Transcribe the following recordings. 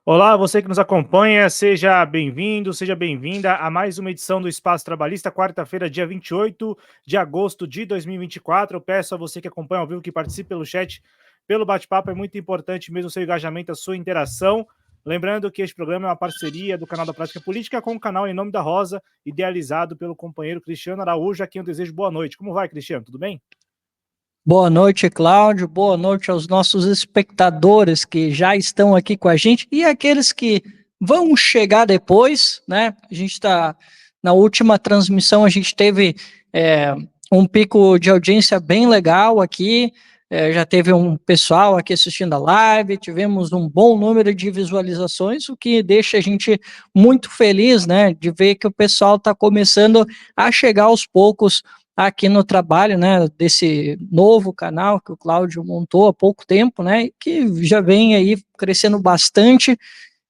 Olá, você que nos acompanha, seja bem-vindo, seja bem-vinda a mais uma edição do Espaço Trabalhista, quarta-feira, dia 28 de agosto de 2024. Eu peço a você que acompanha ao vivo, que participe pelo chat, pelo bate-papo, é muito importante mesmo o seu engajamento, a sua interação. Lembrando que este programa é uma parceria do canal da Prática Política com o canal Em Nome da Rosa, idealizado pelo companheiro Cristiano Araújo, a quem eu desejo boa noite. Como vai, Cristiano? Tudo bem? Boa noite, Cláudio. Boa noite aos nossos espectadores que já estão aqui com a gente e aqueles que vão chegar depois, né? A gente está na última transmissão, a gente teve um pico de audiência bem legal aqui. Já teve um pessoal aqui assistindo a live, tivemos um bom número de visualizações, o que deixa a gente muito feliz, né? De ver que o pessoal está começando a chegar aos poucos aqui no trabalho, né, desse novo canal que o Cláudio montou há pouco tempo, né, que já vem aí crescendo bastante,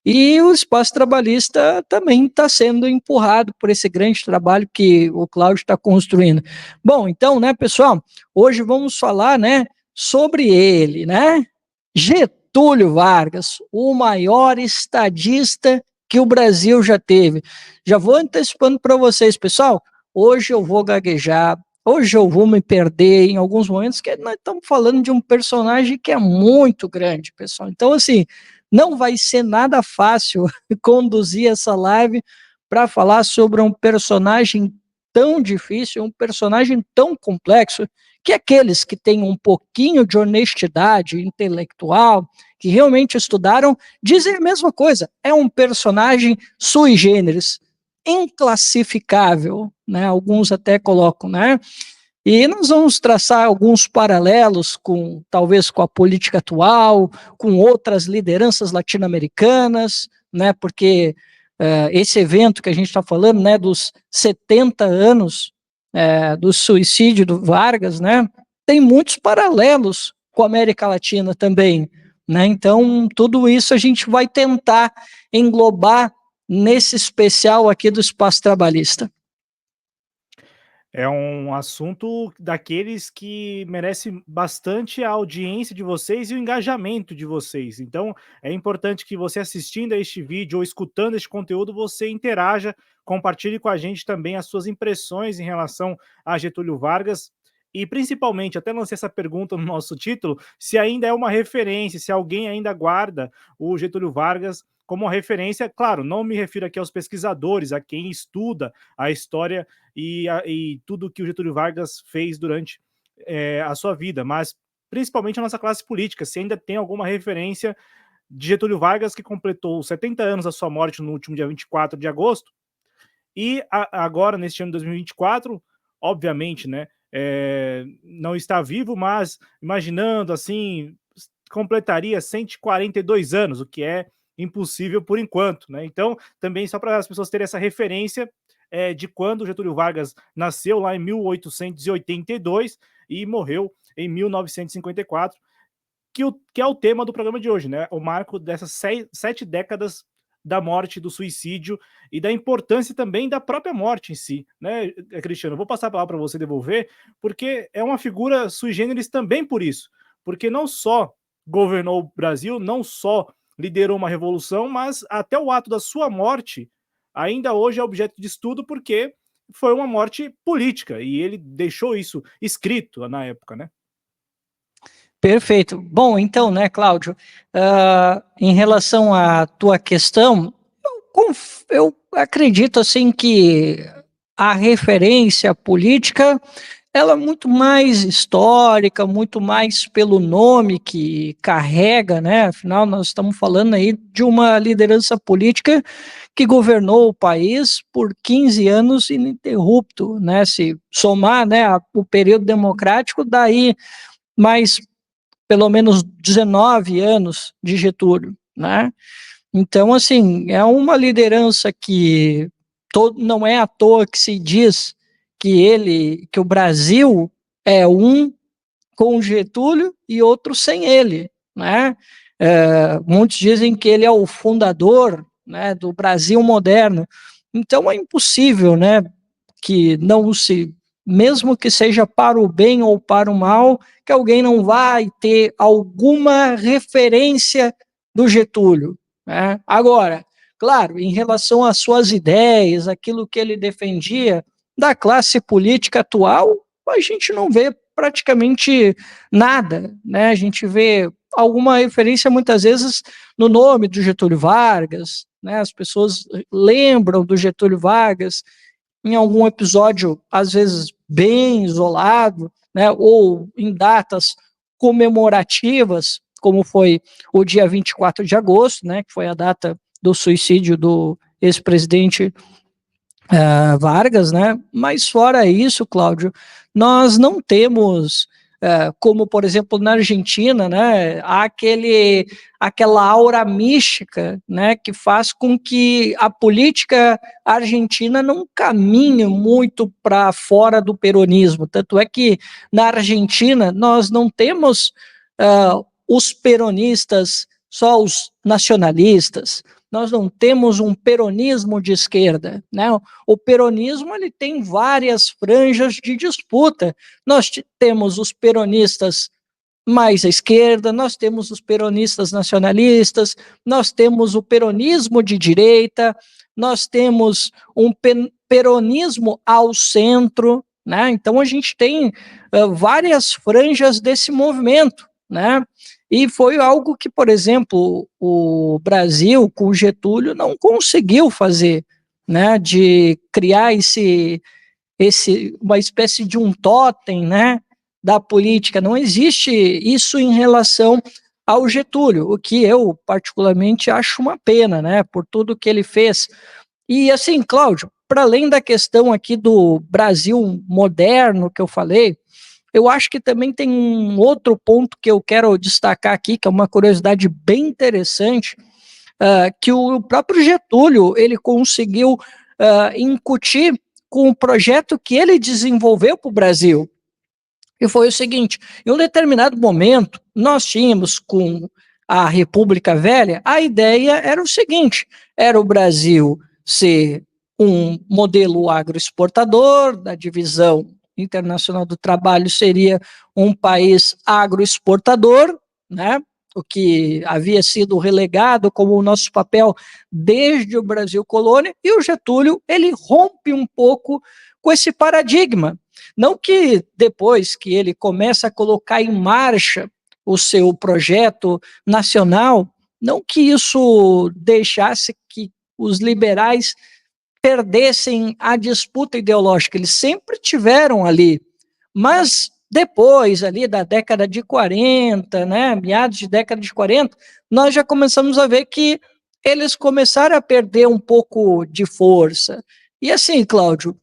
e o espaço trabalhista também está sendo empurrado por esse grande trabalho que o Cláudio está construindo. Bom, então, né, pessoal, hoje vamos falar, né, sobre ele, né, Getúlio Vargas, o maior estadista que o Brasil já teve. Já vou antecipando para vocês, pessoal, hoje eu vou gaguejar, hoje eu vou me perder em alguns momentos, que nós estamos falando de um personagem que é muito grande, pessoal. Então, assim, não vai ser nada fácil conduzir essa live para falar sobre um personagem tão difícil, um personagem tão complexo, que aqueles que têm um pouquinho de honestidade intelectual, que realmente estudaram, dizem a mesma coisa. É um personagem sui generis, inclassificável, né? Alguns até colocam, né? E nós vamos traçar alguns paralelos com, talvez, com a política atual, com outras lideranças latino-americanas, né? Porque esse evento que a gente está falando, né, dos 70 anos do suicídio do Vargas, né, tem muitos paralelos com a América Latina também, né? Então, tudo isso a gente vai tentar englobar nesse especial aqui do Espaço Trabalhista. É um assunto daqueles que merece bastante a audiência de vocês e o engajamento de vocês. Então, é importante que você assistindo a este vídeo ou escutando este conteúdo, você interaja, compartilhe com a gente também as suas impressões em relação a Getúlio Vargas. E principalmente, até lancei essa pergunta no nosso título, se ainda é uma referência, se alguém ainda guarda o Getúlio Vargas como uma referência. Claro, não me refiro aqui aos pesquisadores, a quem estuda a história e tudo que o Getúlio Vargas fez durante a sua vida, mas principalmente a nossa classe política, se ainda tem alguma referência de Getúlio Vargas, que completou 70 anos da sua morte no último dia 24 de agosto, e agora, neste ano de 2024, obviamente, né, não está vivo, mas imaginando assim, completaria 142 anos, o que é impossível por enquanto, né? Então, também só para as pessoas terem essa referência de quando Getúlio Vargas nasceu lá em 1882 e morreu em 1954, que é o tema do programa de hoje, né? O marco dessas 7 décadas da morte, do suicídio e da importância também da própria morte em si, né, Cristiano? Eu vou passar a palavra para você devolver, porque é uma figura sui generis também por isso, porque não só governou o Brasil, não só liderou uma revolução, mas até o ato da sua morte ainda hoje é objeto de estudo, porque foi uma morte política e ele deixou isso escrito na época, né? Perfeito. Bom, então, né, Cláudio, em relação à tua questão, eu acredito, assim, que a referência política, ela é muito mais histórica, muito mais pelo nome que carrega, né, afinal nós estamos falando aí de uma liderança política que governou o país por 15 anos ininterrupto, né, se somar, né, o período democrático, daí mais pelo menos 19 anos de Getúlio, né? Então, assim, é uma liderança que não é à toa que se diz que o Brasil é um com Getúlio e outro sem ele, né? Muitos dizem que ele é o fundador, né, do Brasil moderno. Então é impossível, né, que não se, mesmo que seja para o bem ou para o mal, que alguém não vai ter alguma referência do Getúlio, né? Agora, claro, em relação às suas ideias, aquilo que ele defendia, da classe política atual, a gente não vê praticamente nada, né? A gente vê alguma referência muitas vezes no nome do Getúlio Vargas, né? As pessoas lembram do Getúlio Vargas em algum episódio, às vezes bem isolado, né? Ou em datas comemorativas, como foi o dia 24 de agosto, né? Que foi a data do suicídio do ex-presidente Vargas, né? Mas fora isso, Cláudio, nós não temos, como por exemplo na Argentina, né? Há aquela aura mística, né? Que faz com que a política argentina não caminhe muito para fora do peronismo. Tanto é que na Argentina nós não temos os peronistas, só os nacionalistas. Nós não temos um peronismo de esquerda, né? O peronismo ele tem várias franjas de disputa. Nós temos os peronistas mais à esquerda, nós temos os peronistas nacionalistas, nós temos o peronismo de direita, nós temos um peronismo ao centro, né? Então a gente tem várias franjas desse movimento, né? E foi algo que, por exemplo, o Brasil com Getúlio não conseguiu fazer, né? De criar uma espécie de um totem, né, da política. Não existe isso em relação ao Getúlio, o que eu particularmente acho uma pena, né, por tudo que ele fez. E assim, Cláudio, para além da questão aqui do Brasil moderno que eu falei, eu acho que também tem um outro ponto que eu quero destacar aqui, que é uma curiosidade bem interessante, que o próprio Getúlio ele conseguiu incutir com o projeto que ele desenvolveu para o Brasil. E foi o seguinte: em um determinado momento, nós tínhamos com a República Velha, a ideia era o seguinte: era o Brasil ser um modelo agroexportador, da divisão internacional do trabalho seria um país agroexportador, né? O que havia sido relegado como o nosso papel desde o Brasil colônia, e o Getúlio ele rompe um pouco com esse paradigma. Não que depois que ele começa a colocar em marcha o seu projeto nacional, não que isso deixasse que os liberais perdessem a disputa ideológica, eles sempre tiveram ali, mas depois ali da década de 40, né, meados de década de 40, nós já começamos a ver que eles começaram a perder um pouco de força. E assim, Cláudio,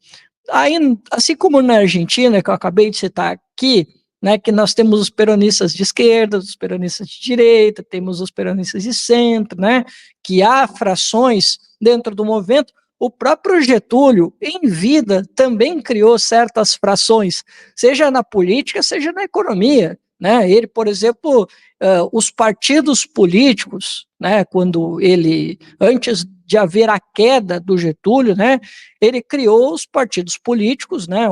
aí, assim como na Argentina, que eu acabei de citar aqui, né, que nós temos os peronistas de esquerda, os peronistas de direita, temos os peronistas de centro, né, que há frações dentro do movimento. O próprio Getúlio, em vida, também criou certas frações, seja na política, seja na economia, né? Ele, por exemplo, os partidos políticos, né, quando ele, antes de haver a queda do Getúlio, né, ele criou os partidos políticos, né,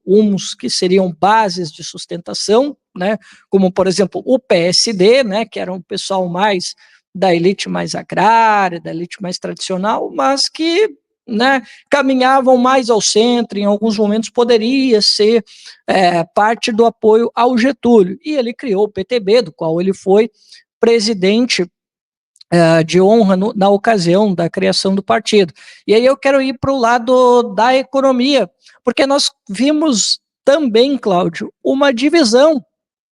uns que seriam bases de sustentação, né, como, por exemplo, o PSD, né, que era um pessoal mais da elite mais agrária, da elite mais tradicional, mas que, né, caminhavam mais ao centro, em alguns momentos poderia ser parte do apoio ao Getúlio. E ele criou o PTB, do qual ele foi presidente de honra na ocasião da criação do partido. E aí eu quero ir para o lado da economia, porque nós vimos também, Cláudio, uma divisão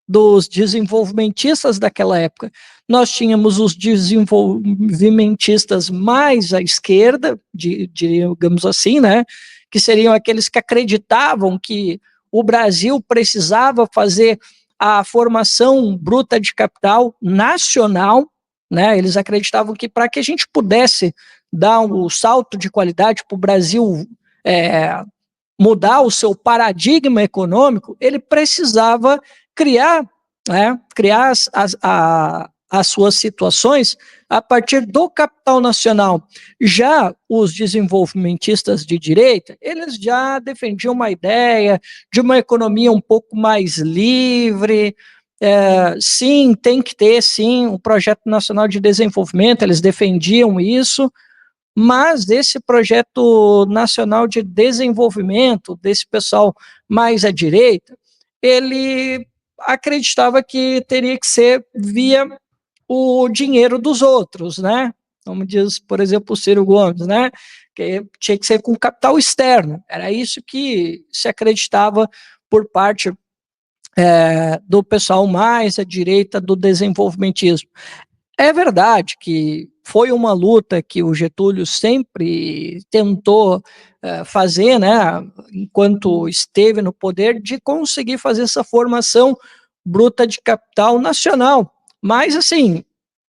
dos desenvolvimentistas daquela época. Nós tínhamos os desenvolvimentistas mais à esquerda, digamos assim, né, que seriam aqueles que acreditavam que o Brasil precisava fazer a formação bruta de capital nacional, né? Eles acreditavam que para que a gente pudesse dar um salto de qualidade para o Brasil mudar o seu paradigma econômico, ele precisava criar, né, criar as suas situações a partir do capital nacional. Já os desenvolvimentistas de direita, eles já defendiam uma ideia de uma economia um pouco mais livre, sim, tem que ter, sim, um projeto nacional de desenvolvimento, eles defendiam isso, mas esse projeto nacional de desenvolvimento, desse pessoal mais à direita, ele acreditava que teria que ser via o dinheiro dos outros, né? Como diz, por exemplo, o Ciro Gomes, né? Que tinha que ser com capital externo. Era isso que se acreditava por parte do pessoal mais à direita do desenvolvimentismo. É verdade que foi uma luta que o Getúlio sempre tentou fazer, né, enquanto esteve no poder, de conseguir fazer essa formação bruta de capital nacional. Mas, assim,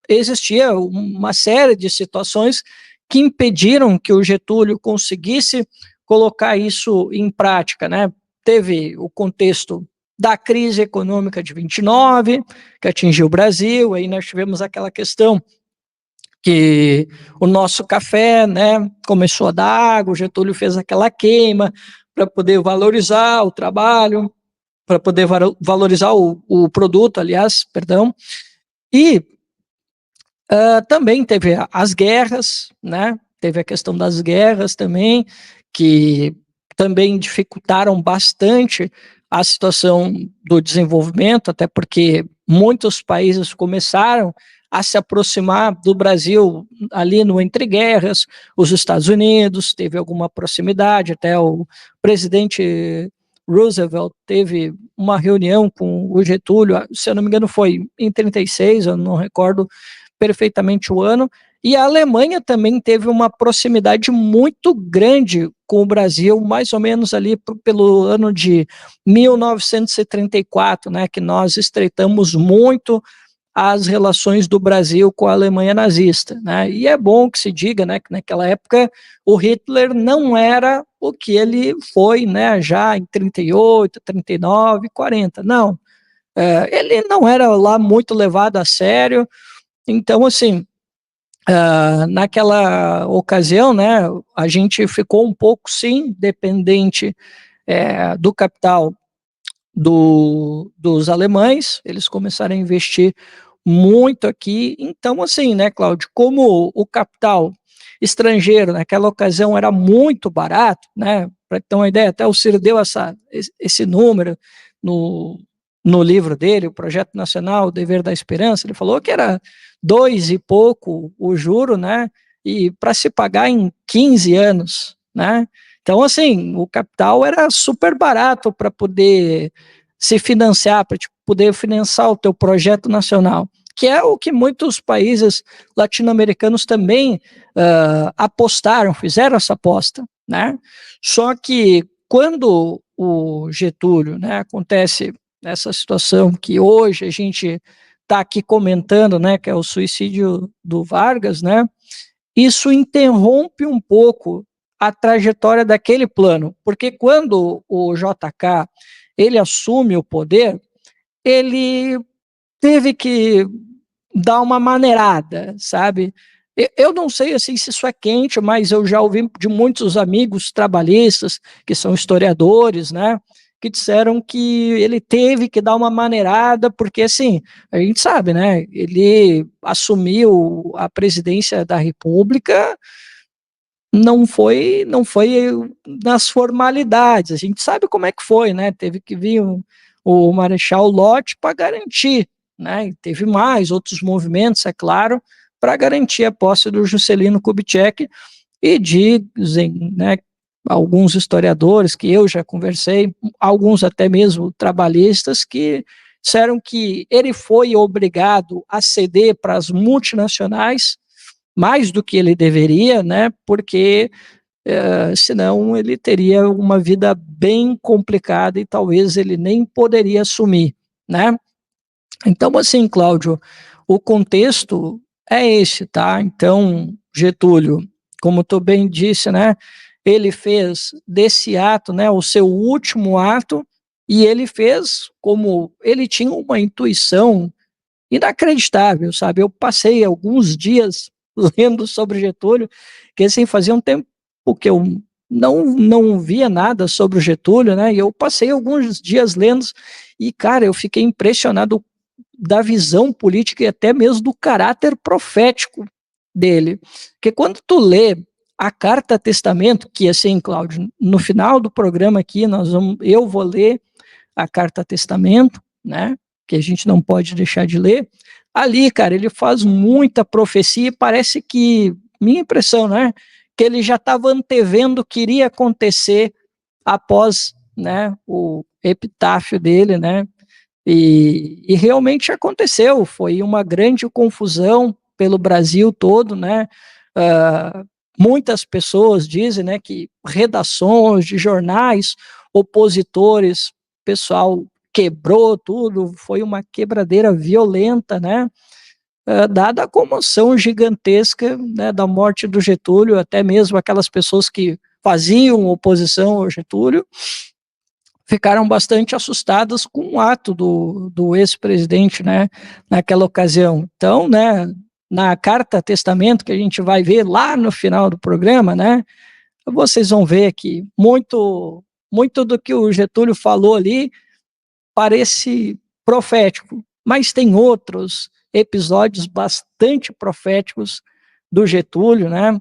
existia uma série de situações que impediram que o Getúlio conseguisse colocar isso em prática, né? Teve o contexto da crise econômica de 29, que atingiu o Brasil, aí nós tivemos aquela questão que o nosso café, né, começou a dar água, o Getúlio fez aquela queima para poder valorizar o trabalho, para poder valorizar o produto, aliás, perdão, e também teve as guerras, né? Teve a questão das guerras também, que também dificultaram bastante a situação do desenvolvimento, até porque muitos países começaram a se aproximar do Brasil ali no entre guerras, os Estados Unidos teve alguma proximidade, até o presidente Roosevelt teve uma reunião com o Getúlio, se eu não me engano foi em 36, eu não recordo perfeitamente o ano, e a Alemanha também teve uma proximidade muito grande com o Brasil, mais ou menos ali pelo ano de 1934, né, que nós estreitamos muito as relações do Brasil com a Alemanha nazista, né? E é bom que se diga, né, que naquela época o Hitler não era o que ele foi, né, já em 38, 39, 40, não. Ele não era lá muito levado a sério, então, assim, naquela ocasião, né, a gente ficou um pouco, sim, dependente do capital dos alemães, eles começaram a investir muito aqui. Então, assim, né, Cláudio, como o capital estrangeiro naquela ocasião era muito barato, né, para ter uma ideia, até o Ciro deu esse número no, no livro dele, o Projeto Nacional, o Dever da Esperança, ele falou que era 2 e pouco o juro, né, e para se pagar em 15 anos, né, então, assim, o capital era super barato para poder se financiar, para poder financiar o teu projeto nacional, que é o que muitos países latino-americanos também apostaram, fizeram essa aposta, né? Só que quando o Getúlio, né, acontece essa situação que hoje a gente está aqui comentando, né, que é o suicídio do Vargas, né? Isso interrompe um pouco a trajetória daquele plano, porque quando o JK ele assume o poder, ele teve que dar uma maneirada, sabe? Eu não sei assim se isso é quente, mas eu já ouvi de muitos amigos trabalhistas que são historiadores, né? Que disseram que ele teve que dar uma maneirada, porque assim, a gente sabe, né? Ele assumiu a presidência da República, não foi nas formalidades. A gente sabe como é que foi, né? Teve que vir o Marechal Lott para garantir, né? E teve mais outros movimentos, é claro, para garantir a posse do Juscelino Kubitschek, e dizem, né, alguns historiadores que eu já conversei, alguns até mesmo trabalhistas, que disseram que ele foi obrigado a ceder para as multinacionais mais do que ele deveria, né? Porque senão ele teria uma vida bem complicada e talvez ele nem poderia assumir, né? Então, assim, Cláudio, o contexto é esse, tá? Então, Getúlio, como tu bem disse, né? Ele fez desse ato, né, o seu último ato, e ele fez como ele tinha uma intuição inacreditável, sabe? Eu passei alguns dias lendo sobre Getúlio, que assim, fazia um tempo que eu não via nada sobre o Getúlio, né? E eu passei alguns dias lendo e, cara, eu fiquei impressionado da visão política e até mesmo do caráter profético dele. Porque quando tu lê a Carta Testamento, que assim, Cláudio, no final do programa aqui, eu vou ler a Carta Testamento, né, que a gente não pode deixar de ler. Ali, cara, ele faz muita profecia e parece que, minha impressão, né, que ele já estava antevendo o que iria acontecer após, né, o epitáfio dele, né, e realmente aconteceu, foi uma grande confusão pelo Brasil todo, né, muitas pessoas dizem, né, que redações de jornais opositores, pessoal quebrou tudo, foi uma quebradeira violenta, né, dada a comoção gigantesca, né, da morte do Getúlio, até mesmo aquelas pessoas que faziam oposição ao Getúlio, ficaram bastante assustadas com o ato do ex-presidente, né, naquela ocasião. Então, né, na Carta Testamento, que a gente vai ver lá no final do programa, né, vocês vão ver que muito do que o Getúlio falou ali parece profético, mas tem outros episódios bastante proféticos do Getúlio, né,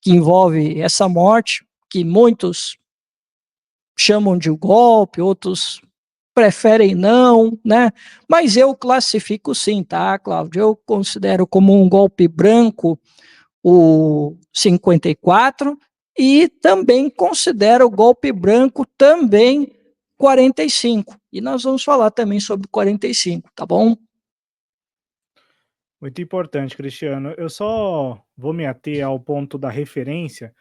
que envolve essa morte, que muitos chamam de golpe, outros preferem não, né? Mas eu classifico sim, tá, Cláudio? Eu considero como um golpe branco o 54 e também considero o golpe branco também 45. E nós vamos falar também sobre 45, tá bom? Muito importante, Cristiano. Eu só vou me ater ao ponto da referência,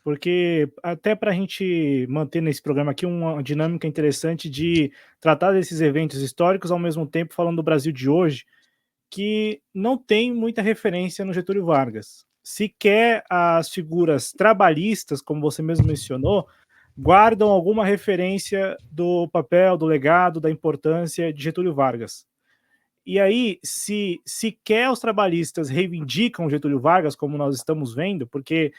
porque até para a gente manter nesse programa aqui uma dinâmica interessante de tratar desses eventos históricos ao mesmo tempo falando do Brasil de hoje, que não tem muita referência no Getúlio Vargas. Sequer as figuras trabalhistas, como você mesmo mencionou, guardam alguma referência do papel, do legado, da importância de Getúlio Vargas. E aí, se sequer os trabalhistas reivindicam Getúlio Vargas, como nós estamos vendo, porque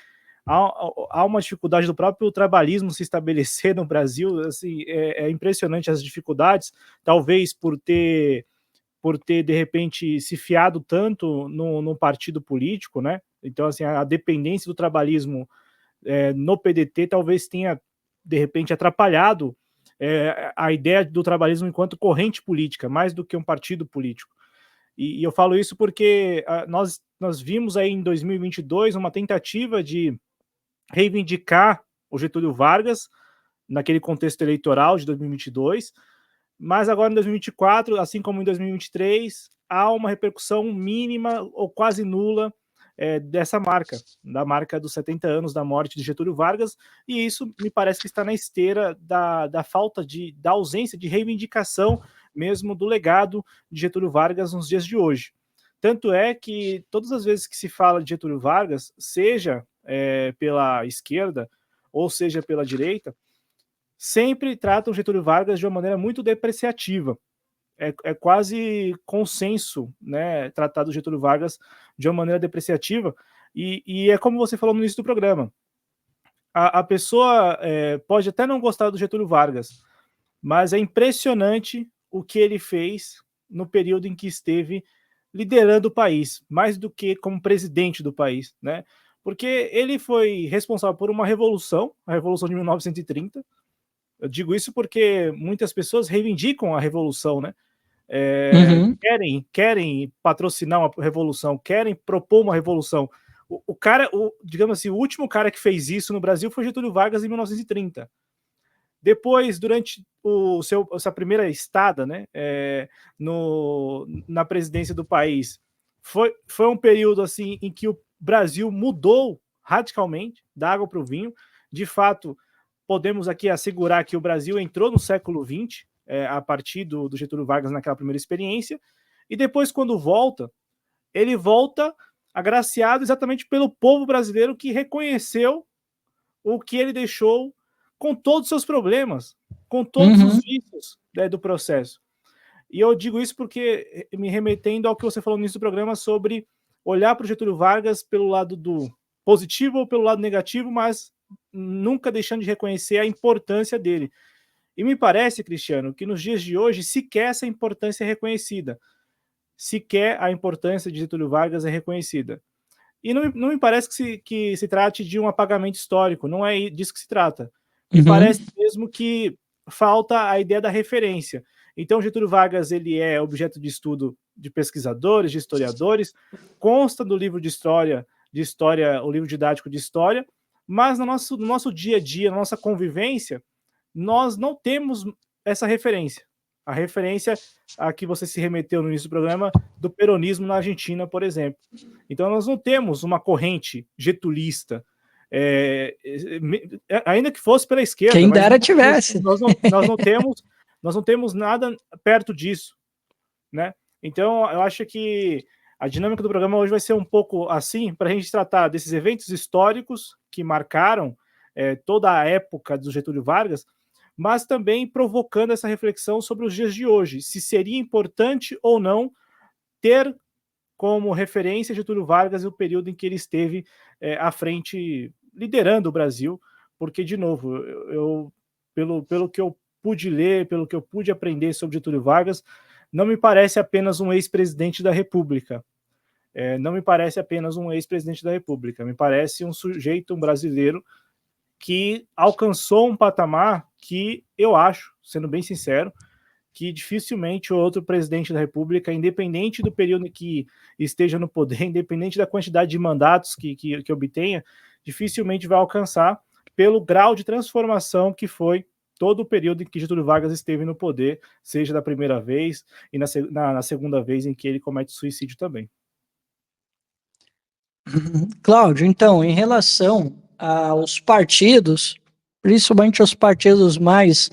há uma dificuldade do próprio trabalhismo se estabelecer no Brasil, assim, é impressionante as dificuldades, talvez por ter de repente se fiado tanto no partido político, né? Então, assim, a dependência do trabalhismo no PDT talvez tenha de repente atrapalhado a ideia do trabalhismo enquanto corrente política, mais do que um partido político. E eu falo isso porque nós vimos aí em 2022 uma tentativa de reivindicar o Getúlio Vargas naquele contexto eleitoral de 2022, mas agora em 2024, assim como em 2023, há uma repercussão mínima ou quase nula dessa marca, da marca dos 70 anos da morte de Getúlio Vargas, e isso me parece que está na esteira da falta da ausência de reivindicação mesmo do legado de Getúlio Vargas nos dias de hoje. Tanto é que todas as vezes que se fala de Getúlio Vargas, seja pela esquerda ou seja pela direita, sempre tratam Getúlio Vargas de uma maneira muito depreciativa. É quase consenso, né, tratar do Getúlio Vargas de uma maneira depreciativa, e é como você falou no início do programa, a pessoa pode até não gostar do Getúlio Vargas, mas é impressionante o que ele fez no período em que esteve liderando o país, mais do que como presidente do país, né? Porque ele foi responsável por uma revolução, a Revolução de 1930. Eu digo isso porque muitas pessoas reivindicam a revolução, né? Uhum. Querem patrocinar uma revolução, querem propor uma revolução. O cara, digamos assim, o último cara que fez isso no Brasil foi Getúlio Vargas em 1930. Depois, durante sua primeira estada, né, na presidência do país, foi um período assim em que o Brasil mudou radicalmente da água para o vinho. De fato, podemos aqui assegurar que o Brasil entrou no século XX a partir do Getúlio Vargas naquela primeira experiência, e depois, quando volta, ele volta agraciado exatamente pelo povo brasileiro que reconheceu o que ele deixou com todos os seus problemas, com todos os Uhum. vícios do processo. E eu digo isso porque me remetendo ao que você falou no início do programa sobre olhar para o Getúlio Vargas pelo lado do positivo ou pelo lado negativo, mas nunca deixando de reconhecer a importância dele. E me parece, Cristiano, que nos dias de hoje sequer essa importância é reconhecida. sequer a importância de Getúlio Vargas é reconhecida. E não me parece que se trate de um apagamento histórico, não é disso que se trata. Me Uhum. parece mesmo que falta a ideia da referência. Então, Getúlio Vargas ele é objeto de estudo de pesquisadores, de historiadores, consta do livro de história, o livro didático de história, mas no nosso dia a dia, na nossa convivência, nós não temos essa referência. A referência a que você se remeteu no início do programa do peronismo na Argentina, por exemplo. Então, nós não temos uma corrente getulista, ainda que fosse pela esquerda, Quem mas dera tivesse. nós não temos nada perto disso, né? Então, eu acho que a dinâmica do programa hoje vai ser um pouco assim, para a gente tratar desses eventos históricos que marcaram toda a época do Getúlio Vargas, mas também provocando essa reflexão sobre os dias de hoje, se seria importante ou não ter como referência Getúlio Vargas e o período em que ele esteve à frente, liderando o Brasil, porque, de novo, pelo que eu pude ler, pelo que eu pude aprender sobre Getúlio Vargas, não me parece apenas um ex-presidente da República. Não me parece apenas um ex-presidente da República, me parece um sujeito, um brasileiro, que alcançou um patamar que eu acho, sendo bem sincero, que dificilmente outro presidente da República, independente do período em que esteja no poder, independente da quantidade de mandatos que obtenha, dificilmente vai alcançar pelo grau de transformação que foi todo o período em que Getúlio Vargas esteve no poder, seja da primeira vez e na segunda vez em que ele comete suicídio também. Cláudio, então, em relação aos partidos, principalmente os partidos mais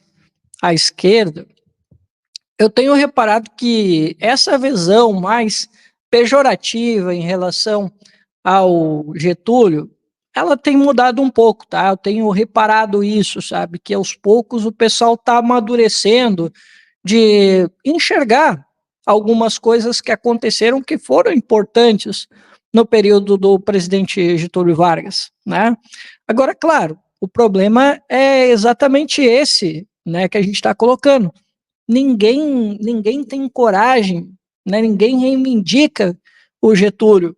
à esquerda, eu tenho reparado que essa visão mais pejorativa em relação ao Getúlio, ela tem mudado um pouco, tá? Eu tenho reparado isso, sabe? Que aos poucos o pessoal está amadurecendo de enxergar algumas coisas que aconteceram que foram importantes no período do presidente Getúlio Vargas, né? Agora, claro, o problema é exatamente esse, né, que a gente está colocando. Ninguém tem coragem, né? Ninguém reivindica o Getúlio.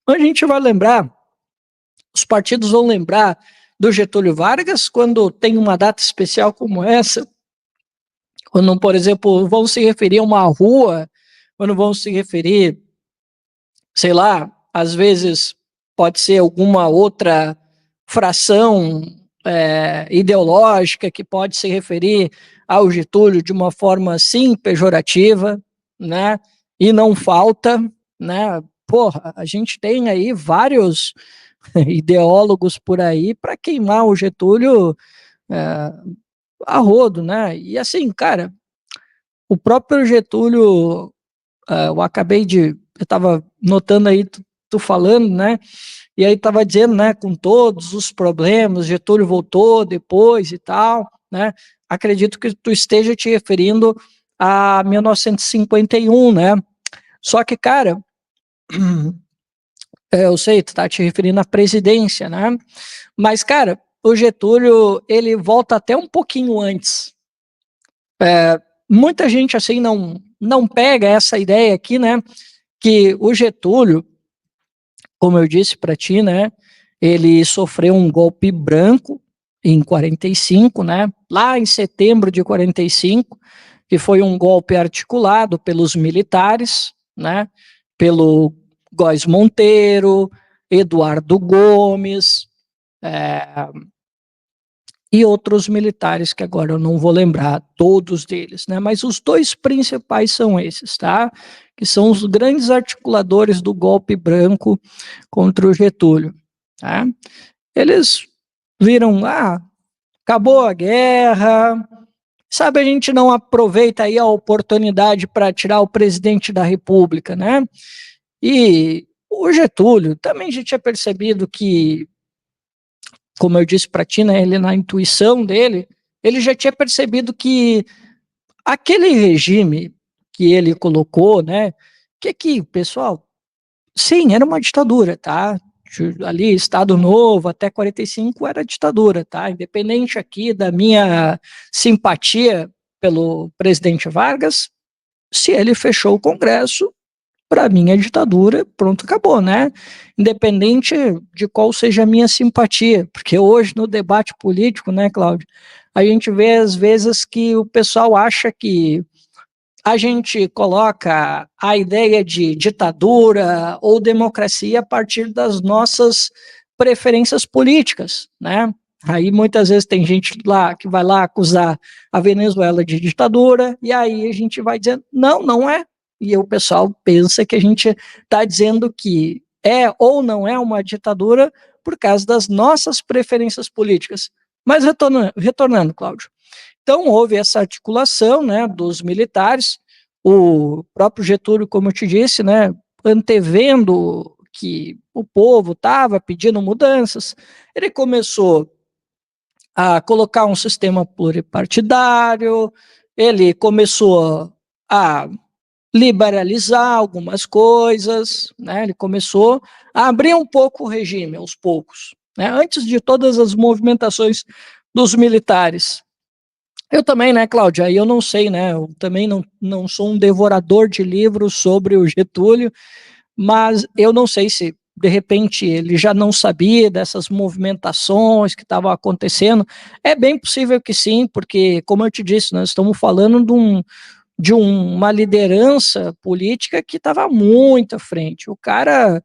A gente vai lembrar, os partidos vão lembrar do Getúlio Vargas quando tem uma data especial como essa, quando, por exemplo, vão se referir a uma rua, quando vão se referir, sei lá, às vezes pode ser alguma outra fração ideológica que pode se referir ao Getúlio de uma forma, sim, pejorativa, né? E não falta, né? Porra, a gente tem aí vários ideólogos por aí para queimar o Getúlio é, a rodo, né? E assim, cara, o próprio Getúlio, eu estava notando aí tu falando, né? E aí estava dizendo, né, com todos os problemas, Getúlio voltou depois e tal, né? Acredito que tu esteja te referindo a 1951, né? Só que, cara, eu sei, tu tá te referindo à presidência, né? Mas, cara, o Getúlio, ele volta até um pouquinho antes. Muita gente, assim, não pega essa ideia aqui, né? Que o Getúlio, como eu disse para ti, né? Ele sofreu um golpe branco em 45, né? Lá em setembro de 45, que foi um golpe articulado pelos militares, né? Pelo Góes Monteiro, Eduardo Gomes, e outros militares que agora eu não vou lembrar todos deles, né? Mas os dois principais são esses, tá? Que são os grandes articuladores do golpe branco contra o Getúlio, tá? Eles viram, acabou a guerra, sabe, a gente não aproveita aí a oportunidade para tirar o presidente da República, né? E o Getúlio também já tinha percebido que, como eu disse para ti, né, ele na intuição dele, ele já tinha percebido que aquele regime que ele colocou, né, pessoal, sim, era uma ditadura, tá? Ali, Estado Novo, até 45 era ditadura, tá? Independente aqui da minha simpatia pelo presidente Vargas, se ele fechou o Congresso, para mim é ditadura, pronto, acabou, né? Independente de qual seja a minha simpatia, porque hoje no debate político, né, Cláudio, a gente vê às vezes que o pessoal acha que a gente coloca a ideia de ditadura ou democracia a partir das nossas preferências políticas, né? Aí muitas vezes tem gente lá que vai lá acusar a Venezuela de ditadura, e aí a gente vai dizendo, não, não é. E o pessoal pensa que a gente está dizendo que é ou não é uma ditadura por causa das nossas preferências políticas. Mas retornando, Cláudio, então, houve essa articulação, né, dos militares, o próprio Getúlio, como eu te disse, né, antevendo que o povo estava pedindo mudanças, ele começou a colocar um sistema pluripartidário, ele começou a liberalizar algumas coisas, né, ele começou a abrir um pouco o regime, aos poucos, né, antes de todas as movimentações dos militares. Eu também, né, Cláudia? Aí eu não sei, né? Eu também não sou um devorador de livros sobre o Getúlio, mas eu não sei se, de repente, ele já não sabia dessas movimentações que estavam acontecendo. É bem possível que sim, porque, como eu te disse, nós estamos falando de uma liderança política que estava muito à frente. O cara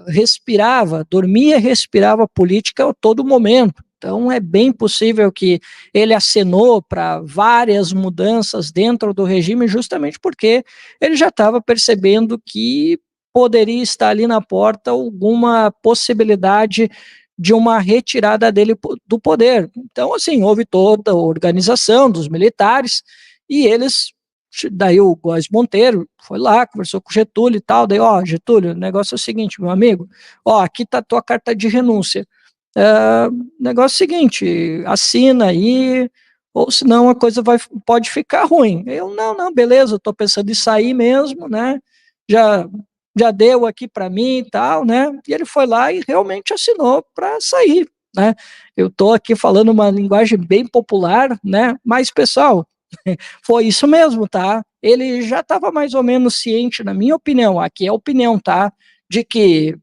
respirava, dormia e respirava política a todo momento. Então, é bem possível que ele acenou para várias mudanças dentro do regime, justamente porque ele já estava percebendo que poderia estar ali na porta alguma possibilidade de uma retirada dele do poder. Então, assim, houve toda a organização dos militares e eles daí o Góes Monteiro foi lá, conversou com o Getúlio e tal, daí, ó, Getúlio, o negócio é o seguinte, meu amigo, ó, aqui tá a tua carta de renúncia, negócio é o seguinte, assina aí, ou senão a coisa pode ficar ruim. Eu, não, beleza, eu tô pensando em sair mesmo, né, já, já deu aqui para mim e tal, né, e ele foi lá e realmente assinou para sair, né, eu tô aqui falando uma linguagem bem popular, né, mas, pessoal, foi isso mesmo, tá? Ele já estava mais ou menos ciente, na minha opinião, aqui é a opinião, tá? De que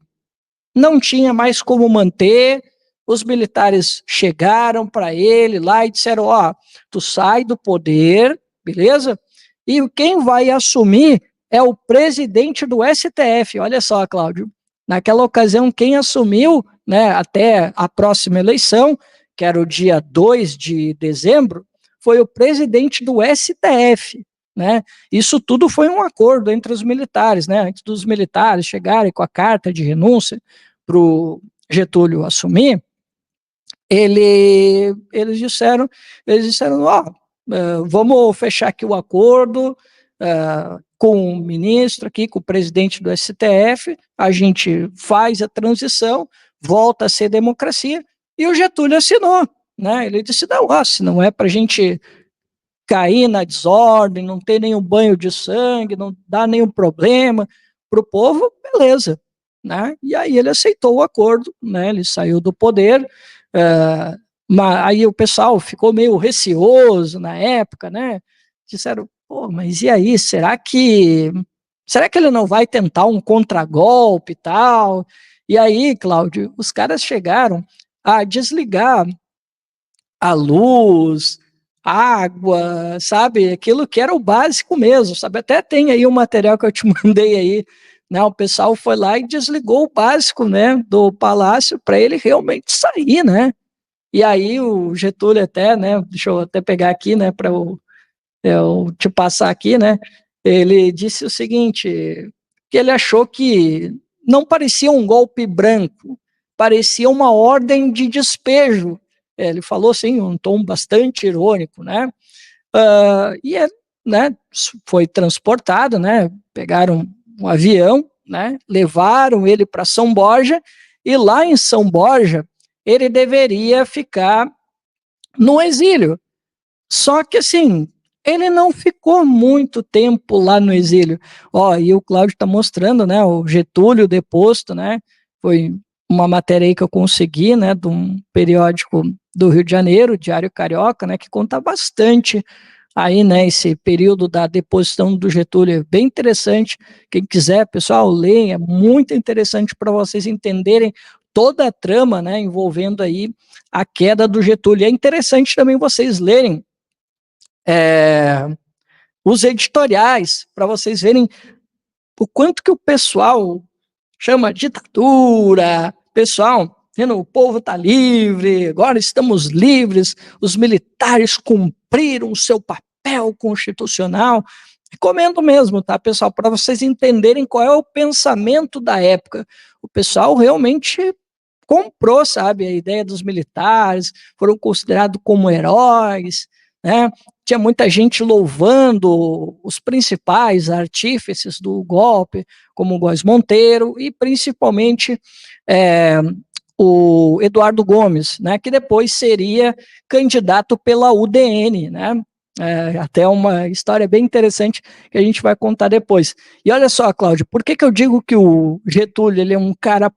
não tinha mais como manter. Os militares chegaram para ele lá e disseram: ó, tu sai do poder, beleza? E quem vai assumir é o presidente do STF. Olha só, Cláudio. Naquela ocasião, quem assumiu, né, até a próxima eleição, que era o dia 2 de dezembro, foi o presidente do STF, né? Isso tudo foi um acordo entre os militares, né? Antes dos militares chegarem com a carta de renúncia para o Getúlio assumir, eles disseram, ó, vamos fechar aqui o acordo com o ministro aqui, com o presidente do STF, a gente faz a transição, volta a ser democracia, e o Getúlio assinou, né? Ele disse, não, ó, se não é para a gente cair na desordem, não ter nenhum banho de sangue, não dar nenhum problema para o povo, beleza. Né? E aí ele aceitou o acordo, né? Ele saiu do poder, mas aí o pessoal ficou meio receoso na época, né? Disseram, pô, mas e aí, será que ele não vai tentar um contragolpe e tal? E aí, Cláudio, os caras chegaram a desligar a luz, água, sabe? Aquilo que era o básico mesmo, sabe? Até tem aí o material que eu te mandei aí, né? O pessoal foi lá e desligou o básico, né, do palácio para ele realmente sair, né? E aí o Getúlio até, né, deixa eu até pegar aqui, né, para eu te passar aqui, né? Ele disse o seguinte, que ele achou que não parecia um golpe branco, parecia uma ordem de despejo. Ele falou assim, um tom bastante irônico, né? E ele, né, foi transportado, né? Pegaram um avião, né? Levaram ele para São Borja e lá em São Borja ele deveria ficar no exílio. Só que assim, ele não ficou muito tempo lá no exílio. Ó, e o Cláudio está mostrando, né, o Getúlio deposto, né, foi uma matéria aí que eu consegui, né, de um periódico do Rio de Janeiro, Diário Carioca, né, que conta bastante aí, né, esse período da deposição do Getúlio é bem interessante. Quem quiser, pessoal, leia, é muito interessante para vocês entenderem toda a trama, né, envolvendo aí a queda do Getúlio. É interessante também vocês lerem os editoriais, para vocês verem o quanto que o pessoal chama ditadura, pessoal, o povo está livre, agora estamos livres, os militares cumpriram o seu papel constitucional. Recomendo mesmo, tá, pessoal, para vocês entenderem qual é o pensamento da época. O pessoal realmente comprou, sabe, a ideia dos militares, foram considerados como heróis, né? Tinha muita gente louvando os principais artífices do golpe, como o Góes Monteiro e principalmente o Eduardo Gomes, né, que depois seria candidato pela UDN, né? Até uma história bem interessante que a gente vai contar depois. E olha só, Cláudio, por que eu digo que o Getúlio ele é um cara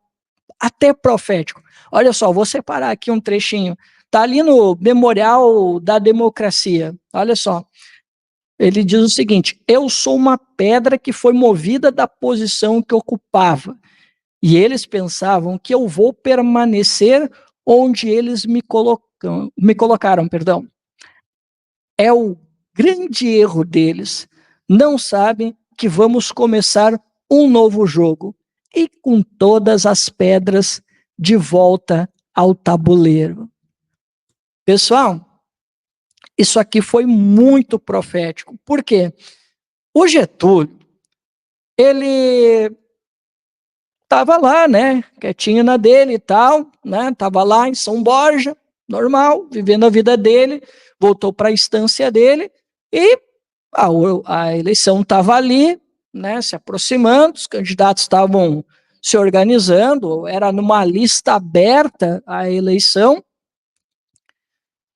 até profético? Olha só, vou separar aqui um trechinho. Está ali no Memorial da Democracia. Olha só. Ele diz o seguinte: eu sou uma pedra que foi movida da posição que ocupava. E eles pensavam que eu vou permanecer onde eles me colocaram, perdão. É o grande erro deles. Não sabem que vamos começar um novo jogo e com todas as pedras de volta ao tabuleiro. Pessoal, isso aqui foi muito profético. Por quê? O Getúlio, ele estava lá, né, quietinho na dele e tal, né, estava lá em São Borja, normal, vivendo a vida dele, voltou para a instância dele e a eleição estava ali, né, se aproximando, os candidatos estavam se organizando, era numa lista aberta a eleição.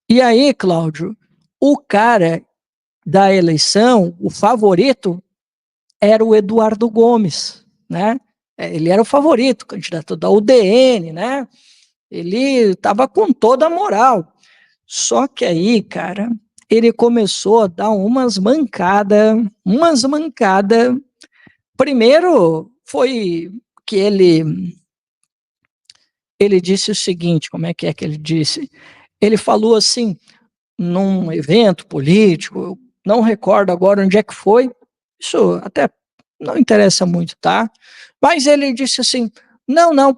E aí, Cláudio, o cara da eleição, o favorito, era o Eduardo Gomes, né? Ele era o favorito, candidato da UDN, né? Ele estava com toda a moral. Só que aí, cara, ele começou a dar umas mancadas, Primeiro foi que ele disse o seguinte, como é que ele disse? Ele falou assim, num evento político, eu não recordo agora onde é que foi, isso até não interessa muito, tá? Mas ele disse assim, não,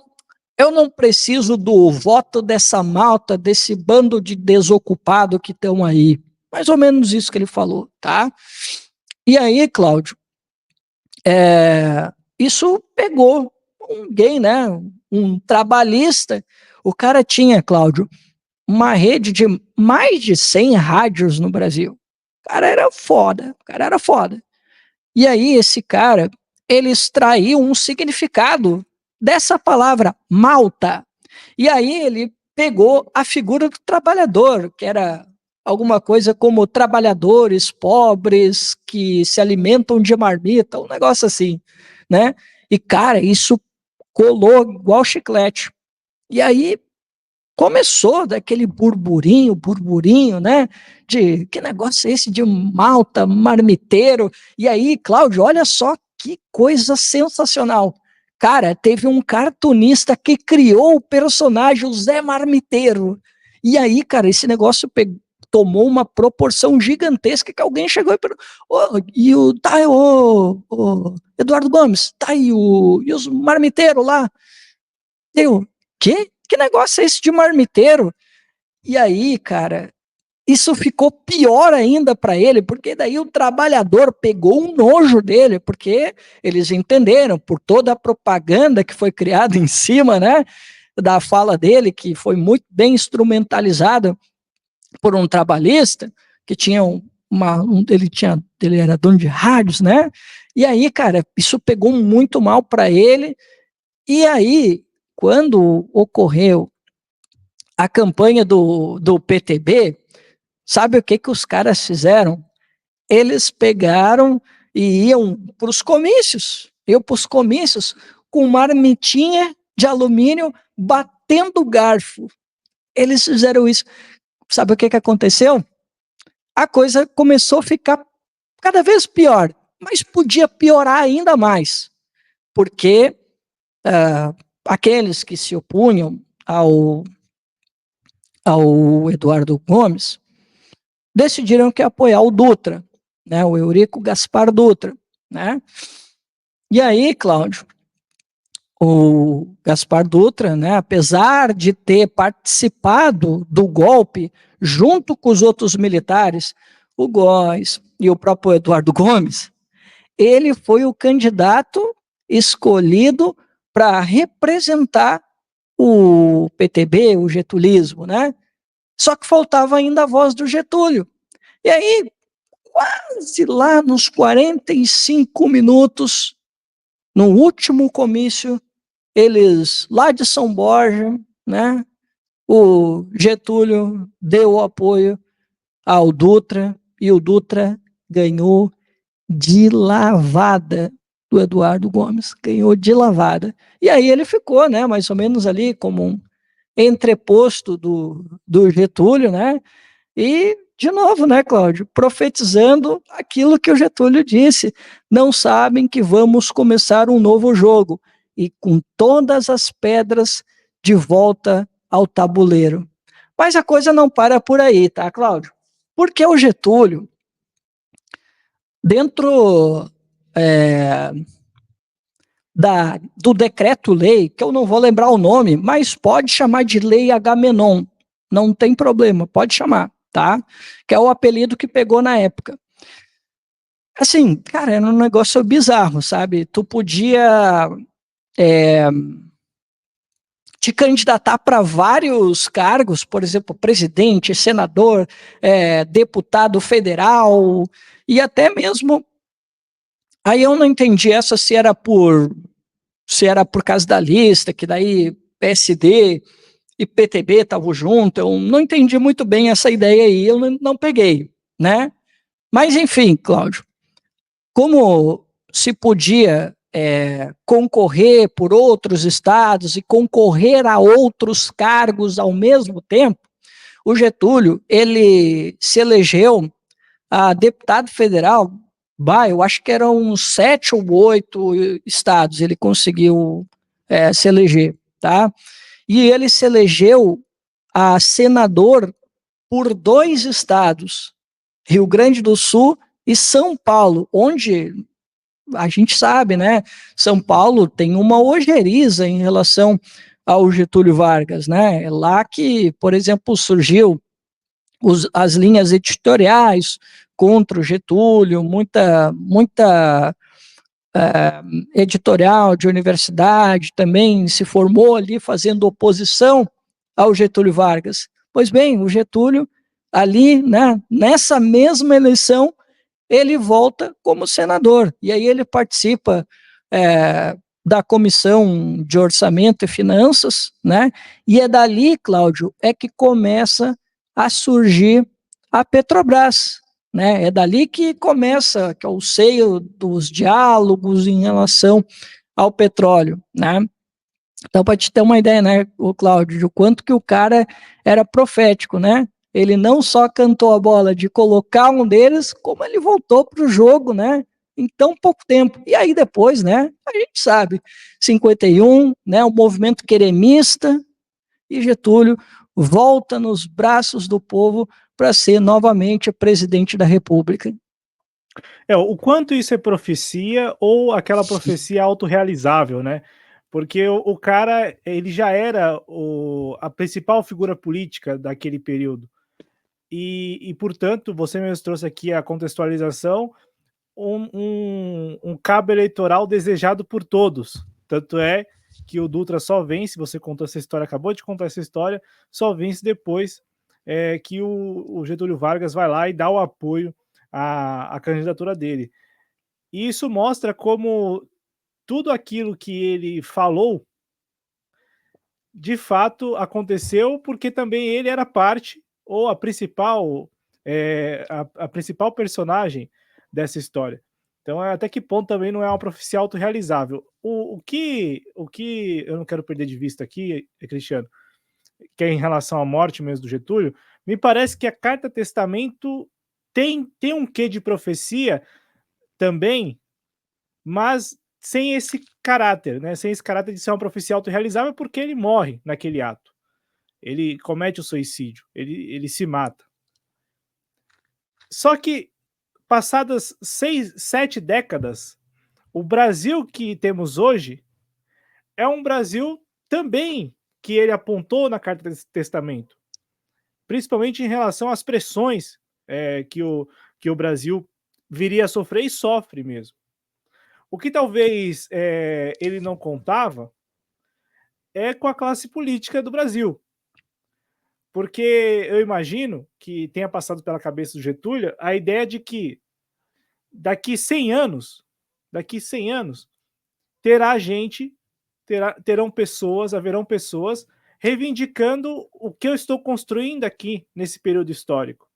eu não preciso do voto dessa malta, desse bando de desocupado que estão aí. Mais ou menos isso que ele falou, tá? E aí, Cláudio, isso pegou um gay, né? Um trabalhista. O cara tinha, Cláudio, uma rede de mais de 100 rádios no Brasil. O cara era foda. E aí esse cara, ele extraiu um significado dessa palavra malta. E aí ele pegou a figura do trabalhador, que era alguma coisa como trabalhadores pobres que se alimentam de marmita, um negócio assim, né? E cara, isso colou igual chiclete. E aí começou daquele burburinho, né? De que negócio é esse de malta, marmiteiro? E aí, Cláudio, olha só que coisa sensacional. Cara, teve um cartunista que criou o personagem, o Zé Marmiteiro. E aí, cara, esse negócio tomou uma proporção gigantesca que alguém chegou e perguntou, o Eduardo Gomes, tá aí e os marmiteiros lá? Eu, quê? Que negócio é esse de marmiteiro? E aí, cara, isso ficou pior ainda para ele, porque daí o trabalhador pegou um nojo dele, porque eles entenderam, por toda a propaganda que foi criada em cima, né, da fala dele, que foi muito bem instrumentalizada por um trabalhista, que tinha ele era dono de rádios, né, e aí, cara, isso pegou muito mal para ele, e aí, quando ocorreu a campanha do PTB, sabe o que os caras fizeram? Eles pegaram e iam para os comícios com marmitinha de alumínio batendo garfo. Eles fizeram isso. Sabe o que aconteceu? a coisa começou a ficar cada vez pior, mas podia piorar ainda mais, porque aqueles que se opunham ao Eduardo Gomes decidiram que ia apoiar o Dutra, né, o Eurico Gaspar Dutra, né? E aí, Cláudio, o Gaspar Dutra, né, apesar de ter participado do golpe junto com os outros militares, o Góes e o próprio Eduardo Gomes, ele foi o candidato escolhido para representar o PTB, o getulismo, né? Só que faltava ainda a voz do Getúlio. E aí, quase lá nos 45 minutos, no último comício, eles lá de São Borja, né? O Getúlio deu o apoio ao Dutra e o Dutra ganhou de lavada do Eduardo Gomes, ganhou de lavada. E aí ele ficou, né, mais ou menos ali como um entreposto do Getúlio, né? E, de novo, né, Cláudio, profetizando aquilo que o Getúlio disse, não sabem que vamos começar um novo jogo, e com todas as pedras de volta ao tabuleiro. Mas a coisa não para por aí, tá, Cláudio? Porque o Getúlio, dentro do decreto-lei, que eu não vou lembrar o nome, mas pode chamar de Lei Agamenon, não tem problema, pode chamar, tá? Que é o apelido que pegou na época. Assim, cara, era um negócio bizarro, sabe? Tu podia te candidatar para vários cargos, por exemplo, presidente, senador, deputado federal, e até mesmo. Aí eu não entendi essa se era por causa da lista, que daí PSD e PTB estavam juntos, eu não entendi muito bem essa ideia aí, eu não peguei, né? Mas enfim, Cláudio, como se podia concorrer por outros estados e concorrer a outros cargos ao mesmo tempo, o Getúlio, ele se elegeu a deputado federal, eu acho que eram uns 7 ou 8 estados ele conseguiu se eleger, tá? E ele se elegeu a senador por 2 estados, Rio Grande do Sul e São Paulo, onde a gente sabe, né? São Paulo tem uma ojeriza em relação ao Getúlio Vargas, né? É lá que, por exemplo, surgiu as linhas editoriais contra o Getúlio, muita editorial de universidade também se formou ali fazendo oposição ao Getúlio Vargas. Pois bem, o Getúlio ali, né, nessa mesma eleição, ele volta como senador, e aí ele participa da Comissão de Orçamento e Finanças, né, e é dali, Cláudio, que começa a surgir a Petrobras, né, é dali que começa, que é o seio dos diálogos em relação ao petróleo, né. Então, para te ter uma ideia, né, o Cláudio, de quanto que o cara era profético, né? Ele não só cantou a bola de colocar um deles, como ele voltou para o jogo, né? Em tão pouco tempo. E aí depois, né? A gente sabe, 51, né? O movimento queremista e Getúlio volta nos braços do povo para ser novamente presidente da República. O quanto isso é profecia ou aquela profecia autorrealizável, né? Porque o cara, ele já era a principal figura política daquele período. E, portanto, você mesmo trouxe aqui a contextualização, um cabo eleitoral desejado por todos. Tanto é que o Dutra só vence, você contou essa história, acabou de contar essa história, só vence depois que o Getúlio Vargas vai lá e dá o apoio à candidatura dele. E isso mostra como tudo aquilo que ele falou, de fato aconteceu, porque também ele era parte, ou a principal, a principal personagem dessa história. Então, até que ponto também não é uma profecia autorrealizável. O que eu não quero perder de vista aqui, Cristiano, que é em relação à morte mesmo do Getúlio, me parece que a carta testamento tem um quê de profecia também, mas sem esse caráter, né, sem esse caráter de ser uma profecia autorrealizável, porque ele morre naquele ato. Ele comete o suicídio, ele se mata. Só que passadas 6, 7 décadas, o Brasil que temos hoje é um Brasil também que ele apontou na Carta Testamento, principalmente em relação às pressões, que o Brasil viria a sofrer e sofre mesmo. O que talvez, ele não contava é com a classe política do Brasil, porque eu imagino que tenha passado pela cabeça do Getúlio a ideia de que daqui 100 anos, daqui 100 anos, terá gente, terão pessoas, haverão pessoas reivindicando o que eu estou construindo aqui nesse período histórico.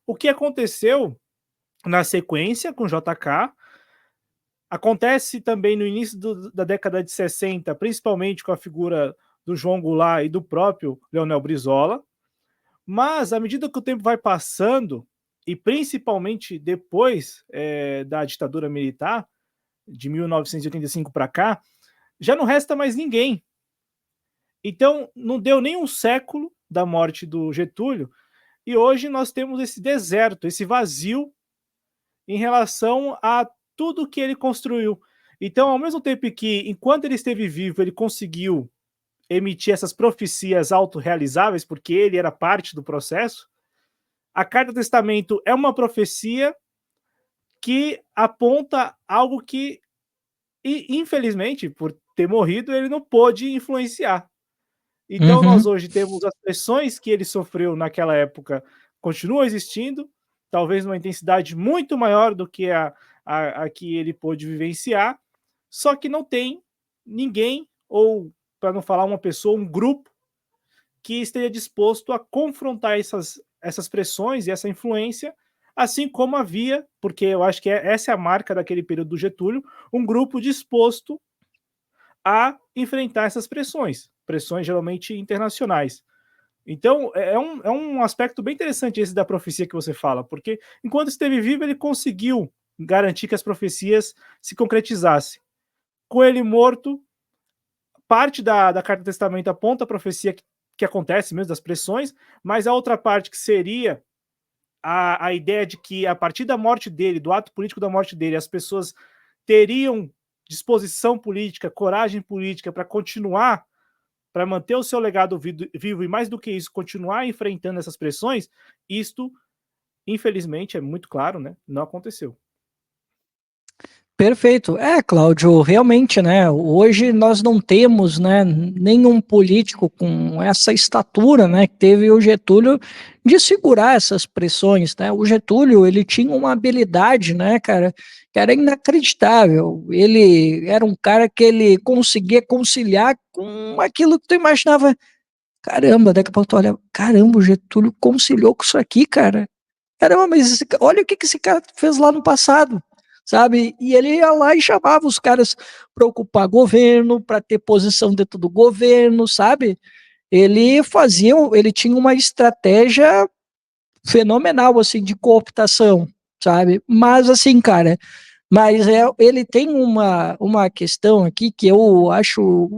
O que aconteceu na sequência com JK, acontece também no início da década de 60, principalmente com a figura do João Goulart e do próprio Leonel Brizola, mas à medida que o tempo vai passando, e principalmente depois da ditadura militar, de 1985 para cá, já não resta mais ninguém. Então, não deu nem um século da morte do Getúlio, e hoje nós temos esse deserto, esse vazio em relação a tudo que ele construiu. Então, ao mesmo tempo que, enquanto ele esteve vivo, ele conseguiu emitir essas profecias autorrealizáveis, porque ele era parte do processo, a Carta do Testamento é uma profecia que aponta algo que, infelizmente, por ter morrido, ele não pôde influenciar. Então, nós Uhum. hoje temos as pressões que ele sofreu naquela época, continuam existindo, talvez numa intensidade muito maior do que a que ele pôde vivenciar, só que não tem ninguém, ou para não falar uma pessoa, um grupo, que esteja disposto a confrontar essas pressões e essa influência, assim como havia, porque eu acho que essa é a marca daquele período do Getúlio, um grupo disposto a enfrentar essas pressões, pressões geralmente internacionais. Então, é um aspecto bem interessante esse da profecia que você fala, porque enquanto esteve vivo, ele conseguiu garantir que as profecias se concretizassem. Com ele morto, parte da Carta do Testamento aponta a profecia que acontece mesmo, das pressões, mas a outra parte que seria a ideia de que a partir da morte dele, do ato político da morte dele, as pessoas teriam disposição política, coragem política para continuar, para manter o seu legado vivo e mais do que isso, continuar enfrentando essas pressões, isto, infelizmente, é muito claro, né? Não aconteceu. Perfeito. É, Cláudio, realmente, né? Hoje nós não temos, né, nenhum político com essa estatura, né, que teve o Getúlio de segurar essas pressões, né? O Getúlio, ele tinha uma habilidade, né, cara, que era inacreditável. Ele era um cara que ele conseguia conciliar com aquilo que tu imaginava. Caramba, daqui a pouco tu olha, caramba, o Getúlio conciliou com isso aqui, cara. Caramba, mas olha o que esse cara fez lá no passado, sabe? E ele ia lá e chamava os caras para ocupar governo, para ter posição dentro do governo, sabe? Ele tinha uma estratégia fenomenal, assim, de cooptação, sabe? Mas, assim, cara, ele tem uma questão aqui que eu acho,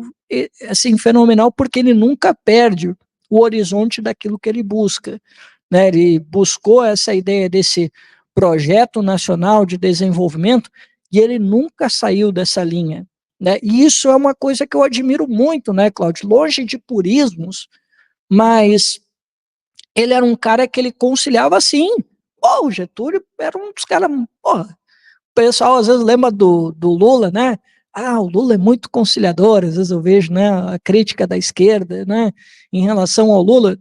assim, fenomenal, porque ele nunca perde o horizonte daquilo que ele busca, né? Ele buscou essa ideia desse projeto nacional de desenvolvimento e ele nunca saiu dessa linha, né? E isso é uma coisa que eu admiro muito, né, Cláudio? Longe de purismos, mas ele era um cara que ele conciliava assim. Pô, o Getúlio era um dos caras, porra, o pessoal às vezes lembra do Lula, né? Ah, o Lula é muito conciliador, às vezes eu vejo, né, a crítica da esquerda, né, em relação ao Lula.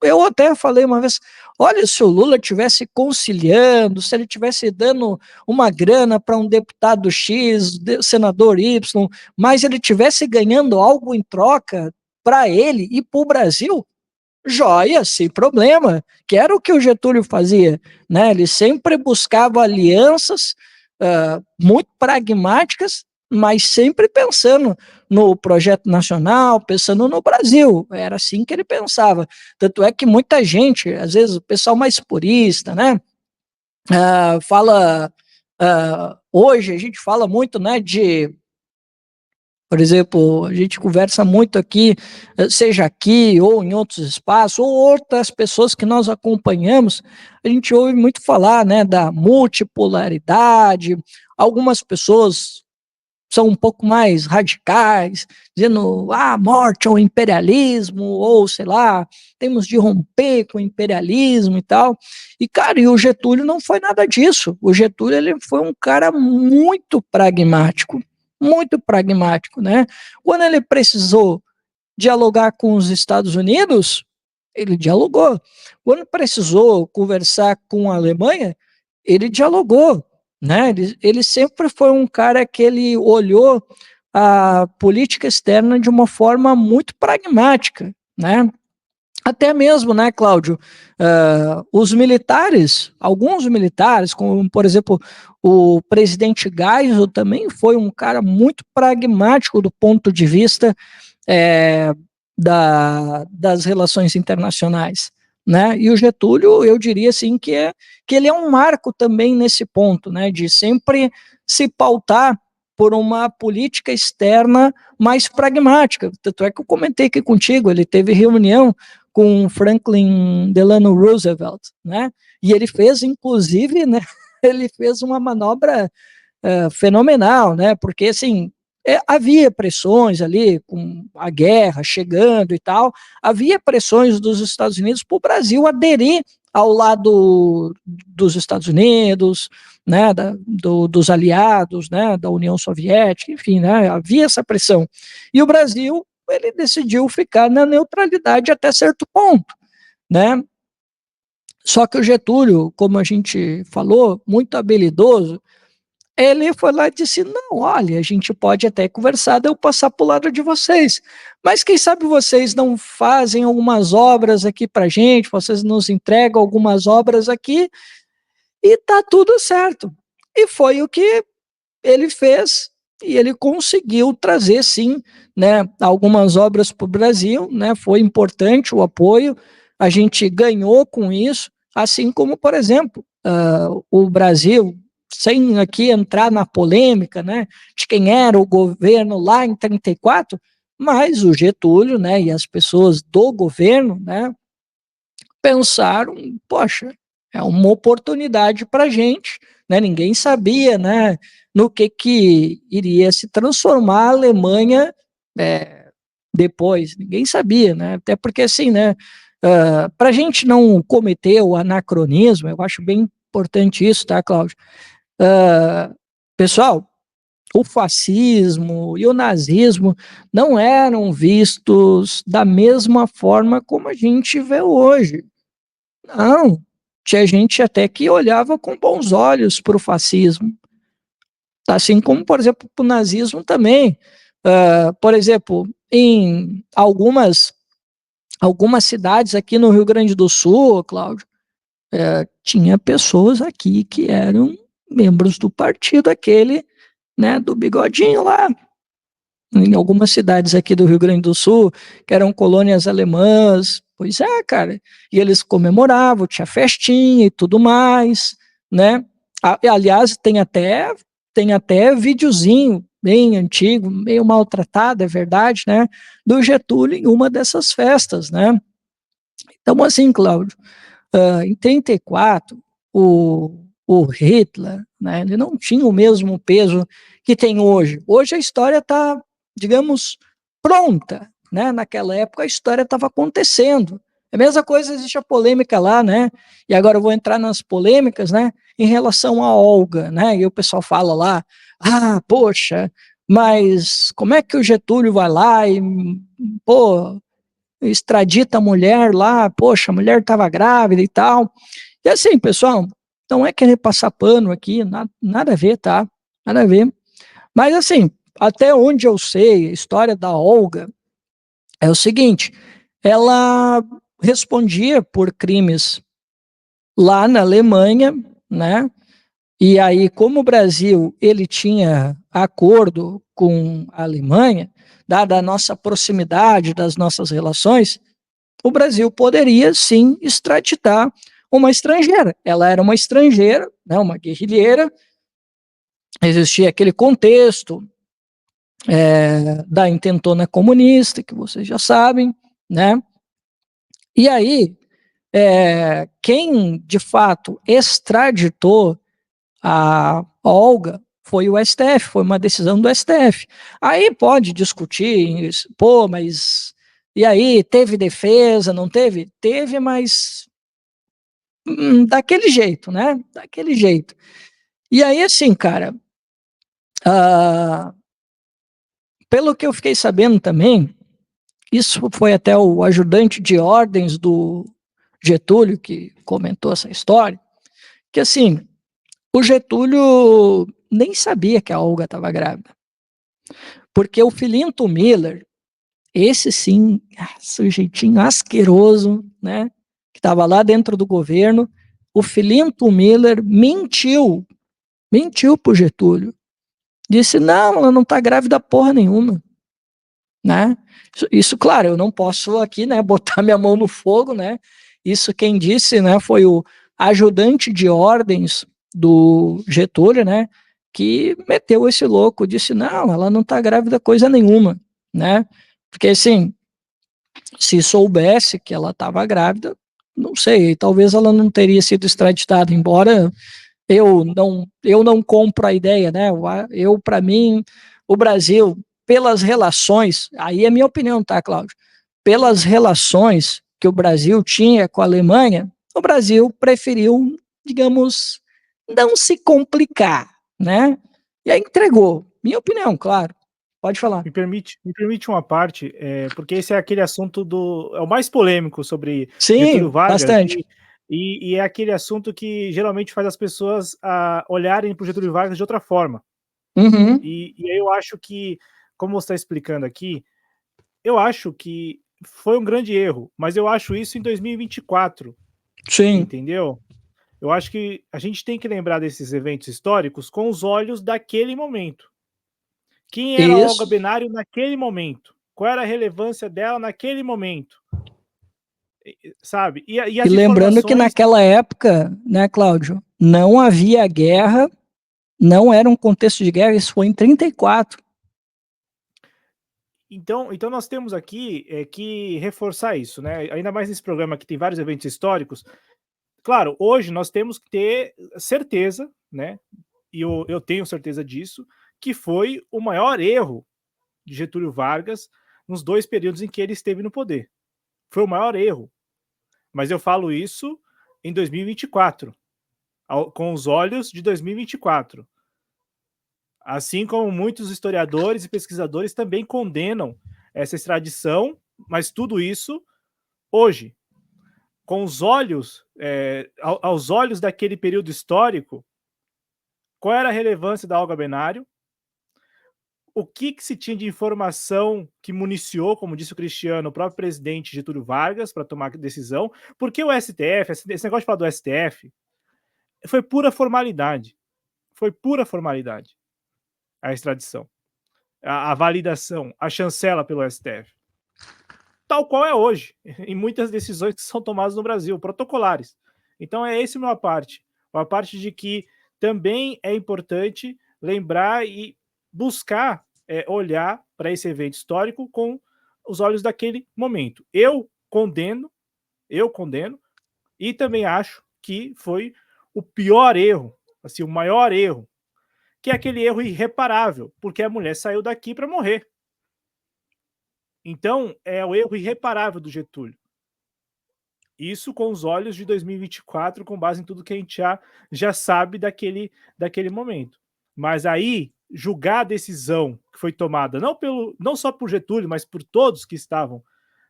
Eu até falei uma vez, olha, se o Lula tivesse conciliando, se ele tivesse dando uma grana para um deputado X, senador Y, mas ele tivesse ganhando algo em troca para ele e para o Brasil, joia, sem problema, que era o que o Getúlio fazia, né? Ele sempre buscava alianças muito pragmáticas, mas sempre pensando no projeto nacional, pensando no Brasil. Era assim que ele pensava. Tanto é que muita gente, às vezes o pessoal mais purista, né? Hoje a gente fala muito, né, por exemplo, a gente conversa muito aqui, seja aqui ou em outros espaços, ou outras pessoas que nós acompanhamos, a gente ouve muito falar, né, da multipolaridade. Algumas pessoas são um pouco mais radicais, dizendo, morte ao imperialismo, ou sei lá, temos de romper com o imperialismo e tal. E, cara, e o Getúlio não foi nada disso. O Getúlio, ele foi um cara muito pragmático, né? Quando ele precisou dialogar com os Estados Unidos, ele dialogou. Quando precisou conversar com a Alemanha, ele dialogou, né? Ele sempre foi um cara que ele olhou a política externa de uma forma muito pragmática, né? Até mesmo, né, Cláudio, os militares, alguns militares, como por exemplo o presidente Geisel, também foi um cara muito pragmático do ponto de vista é, das relações internacionais, né? E o Getúlio, eu diria assim que ele é um marco também nesse ponto, né? De sempre se pautar por uma política externa mais pragmática. Tanto é que eu comentei aqui contigo, ele teve reunião com Franklin Delano Roosevelt, né? E ele fez, inclusive, né? Ele fez uma manobra fenomenal, né? Porque assim havia pressões ali com a guerra chegando e tal, havia pressões dos Estados Unidos para o Brasil aderir ao lado dos Estados Unidos, né, dos aliados, né, da União Soviética, enfim, né, havia essa pressão. E o Brasil, ele decidiu ficar na neutralidade até certo ponto, né? Só que o Getúlio, como a gente falou, muito habilidoso, ele foi lá e disse: não, olha, a gente pode até conversar de eu passar para o lado de vocês, mas quem sabe vocês não fazem algumas obras aqui para gente, vocês nos entregam algumas obras aqui e tá tudo certo. E foi o que ele fez e ele conseguiu trazer, sim, né, algumas obras para o Brasil, né, foi importante o apoio, a gente ganhou com isso, assim como, por exemplo, o Brasil, sem aqui entrar na polêmica, né, de quem era o governo lá em 34, mas o Getúlio, né, e as pessoas do governo, né, pensaram, poxa, é uma oportunidade para a gente, né? Ninguém sabia, né, no que iria se transformar a Alemanha depois, ninguém sabia, né? Até porque assim, né, para a gente não cometer o anacronismo, eu acho bem importante isso, tá, Cláudio? Pessoal, o fascismo e o nazismo não eram vistos da mesma forma como a gente vê hoje. Não, tinha gente até que olhava com bons olhos para o fascismo, assim como, por exemplo, para o nazismo também. Por exemplo, em algumas cidades aqui no Rio Grande do Sul, Cláudio, tinha pessoas aqui que eram membros do partido aquele, né, do bigodinho lá, em algumas cidades aqui do Rio Grande do Sul, que eram colônias alemãs. Pois é, cara. E eles comemoravam, tinha festinha e tudo mais, né? Aliás, tem até videozinho bem antigo, meio maltratado, é verdade, né? Do Getúlio em uma dessas festas, né? Então, assim, Cláudio, em 34, o Hitler, né, ele não tinha o mesmo peso que tem hoje. Hoje a história está, digamos, pronta, né? Naquela época a história estava acontecendo. É a mesma coisa, existe a polêmica lá, né? E agora eu vou entrar nas polêmicas, né? Em relação a Olga, né? E o pessoal fala lá, poxa, mas como é que o Getúlio vai lá e, pô, extradita a mulher lá, poxa, a mulher estava grávida e tal. E assim, pessoal, não é querer passar pano aqui, nada a ver, tá? Nada a ver. Mas assim, até onde eu sei, a história da Olga é o seguinte, ela respondia por crimes lá na Alemanha, né? E aí, como o Brasil ele tinha acordo com a Alemanha, dada a nossa proximidade das nossas relações, o Brasil poderia sim extraditar uma estrangeira. Ela era uma estrangeira, né, uma guerrilheira. Existia aquele contexto da intentona comunista, que vocês já sabem, né? E aí, quem de fato extraditou a Olga foi o STF, foi uma decisão do STF. Aí pode discutir, pô, mas e aí, teve defesa, não teve? Teve, mas daquele jeito, né? Daquele jeito. E aí, assim, cara, pelo que eu fiquei sabendo também, isso foi até o ajudante de ordens do Getúlio que comentou essa história, que assim, o Getúlio nem sabia que a Olga estava grávida, porque o Filinto Miller, esse sim, sujeitinho asqueroso, né, que estava lá dentro do governo, o Filinto Miller mentiu pro Getúlio, disse, não, ela não está grávida porra nenhuma, né? Isso, claro, eu não posso aqui, né, botar minha mão no fogo, né? Isso quem disse, né, foi o ajudante de ordens do Getúlio, né, que meteu esse louco, disse, não, ela não tá grávida coisa nenhuma, né? Porque, assim, se soubesse que ela estava grávida, não sei, talvez ela não teria sido extraditada, embora eu não compro a ideia, né? Eu para mim, o Brasil, pelas relações, aí é minha opinião, tá, Cláudio? Pelas relações que o Brasil tinha com a Alemanha, o Brasil preferiu, digamos, não se complicar, né? E aí entregou. Minha opinião, claro. Pode falar. Me permite uma parte, porque esse é aquele assunto é o mais polêmico sobre Getúlio Sim, Vargas bastante. e é aquele assunto que geralmente faz as pessoas olharem para o Getúlio Vargas de outra forma. Uhum. E aí eu acho que, como você está explicando aqui, eu acho que foi um grande erro, mas eu acho isso em 2024, Sim, entendeu? Eu acho que a gente tem que lembrar desses eventos históricos com os olhos daquele momento. Quem era a Olga isso. Benário naquele momento? Qual era a relevância dela naquele momento? Sabe? E E as lembrando que informações. naquela época, né, Cláudio, não havia guerra, não era um contexto de guerra, isso foi em 34. Então nós temos aqui que reforçar isso, né? Ainda mais nesse programa que tem vários eventos históricos. Claro, hoje nós temos que ter certeza, né? E eu tenho certeza disso, que foi o maior erro de Getúlio Vargas nos dois períodos em que ele esteve no poder. Foi o maior erro. Mas eu falo isso em 2024, com os olhos de 2024. Assim como muitos historiadores e pesquisadores também condenam essa extradição, mas tudo isso hoje, com os olhos, aos olhos daquele período histórico, qual era a relevância da Olga Benário? O que se tinha de informação que municiou, como disse o Cristiano, o próprio presidente Getúlio Vargas para tomar decisão? Porque o STF, esse negócio de falar do STF, foi pura formalidade. Foi pura formalidade a extradição, a validação, a chancela pelo STF. Tal qual é hoje, em muitas decisões que são tomadas no Brasil, protocolares. Então é esse uma parte de que também é importante lembrar e buscar olhar para esse evento histórico com os olhos daquele momento. Eu condeno, e também acho que foi o pior erro, assim, o maior erro, que é aquele erro irreparável, porque a mulher saiu daqui para morrer. Então, é o erro irreparável do Getúlio. Isso com os olhos de 2024, com base em tudo que a gente já sabe daquele momento. Mas aí, julgar a decisão que foi tomada, não só por Getúlio, mas por todos que estavam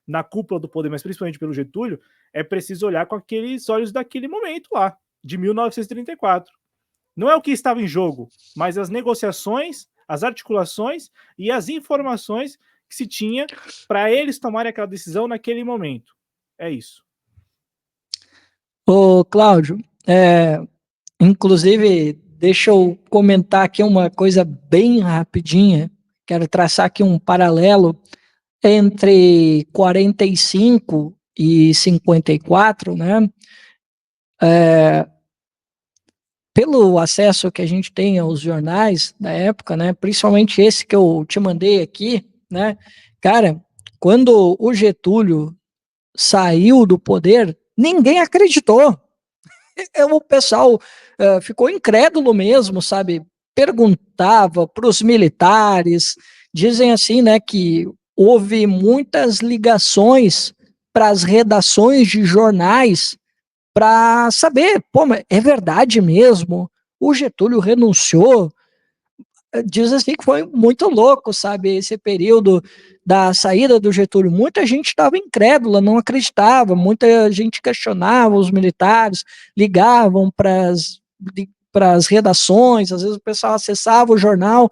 na cúpula do poder, mas principalmente pelo Getúlio, é preciso olhar com aqueles olhos daquele momento lá, de 1934. Não é o que estava em jogo, mas as negociações, as articulações e as informações que se tinha para eles tomarem aquela decisão naquele momento. É isso. Ô, Cláudio, inclusive, deixa eu comentar aqui uma coisa bem rapidinha. Quero traçar aqui um paralelo entre 45 e 54, né? Pelo acesso que a gente tem aos jornais da época, né, principalmente esse que eu te mandei aqui, né, cara, quando o Getúlio saiu do poder, ninguém acreditou. O pessoal ficou incrédulo mesmo, sabe? Perguntava para os militares, dizem assim, né, que houve muitas ligações para as redações de jornais para saber, pô, mas é verdade mesmo? O Getúlio renunciou? Diz assim que foi muito louco, sabe, esse período da saída do Getúlio. Muita gente estava incrédula, não acreditava, muita gente questionava os militares, ligavam para as redações, às vezes o pessoal acessava o jornal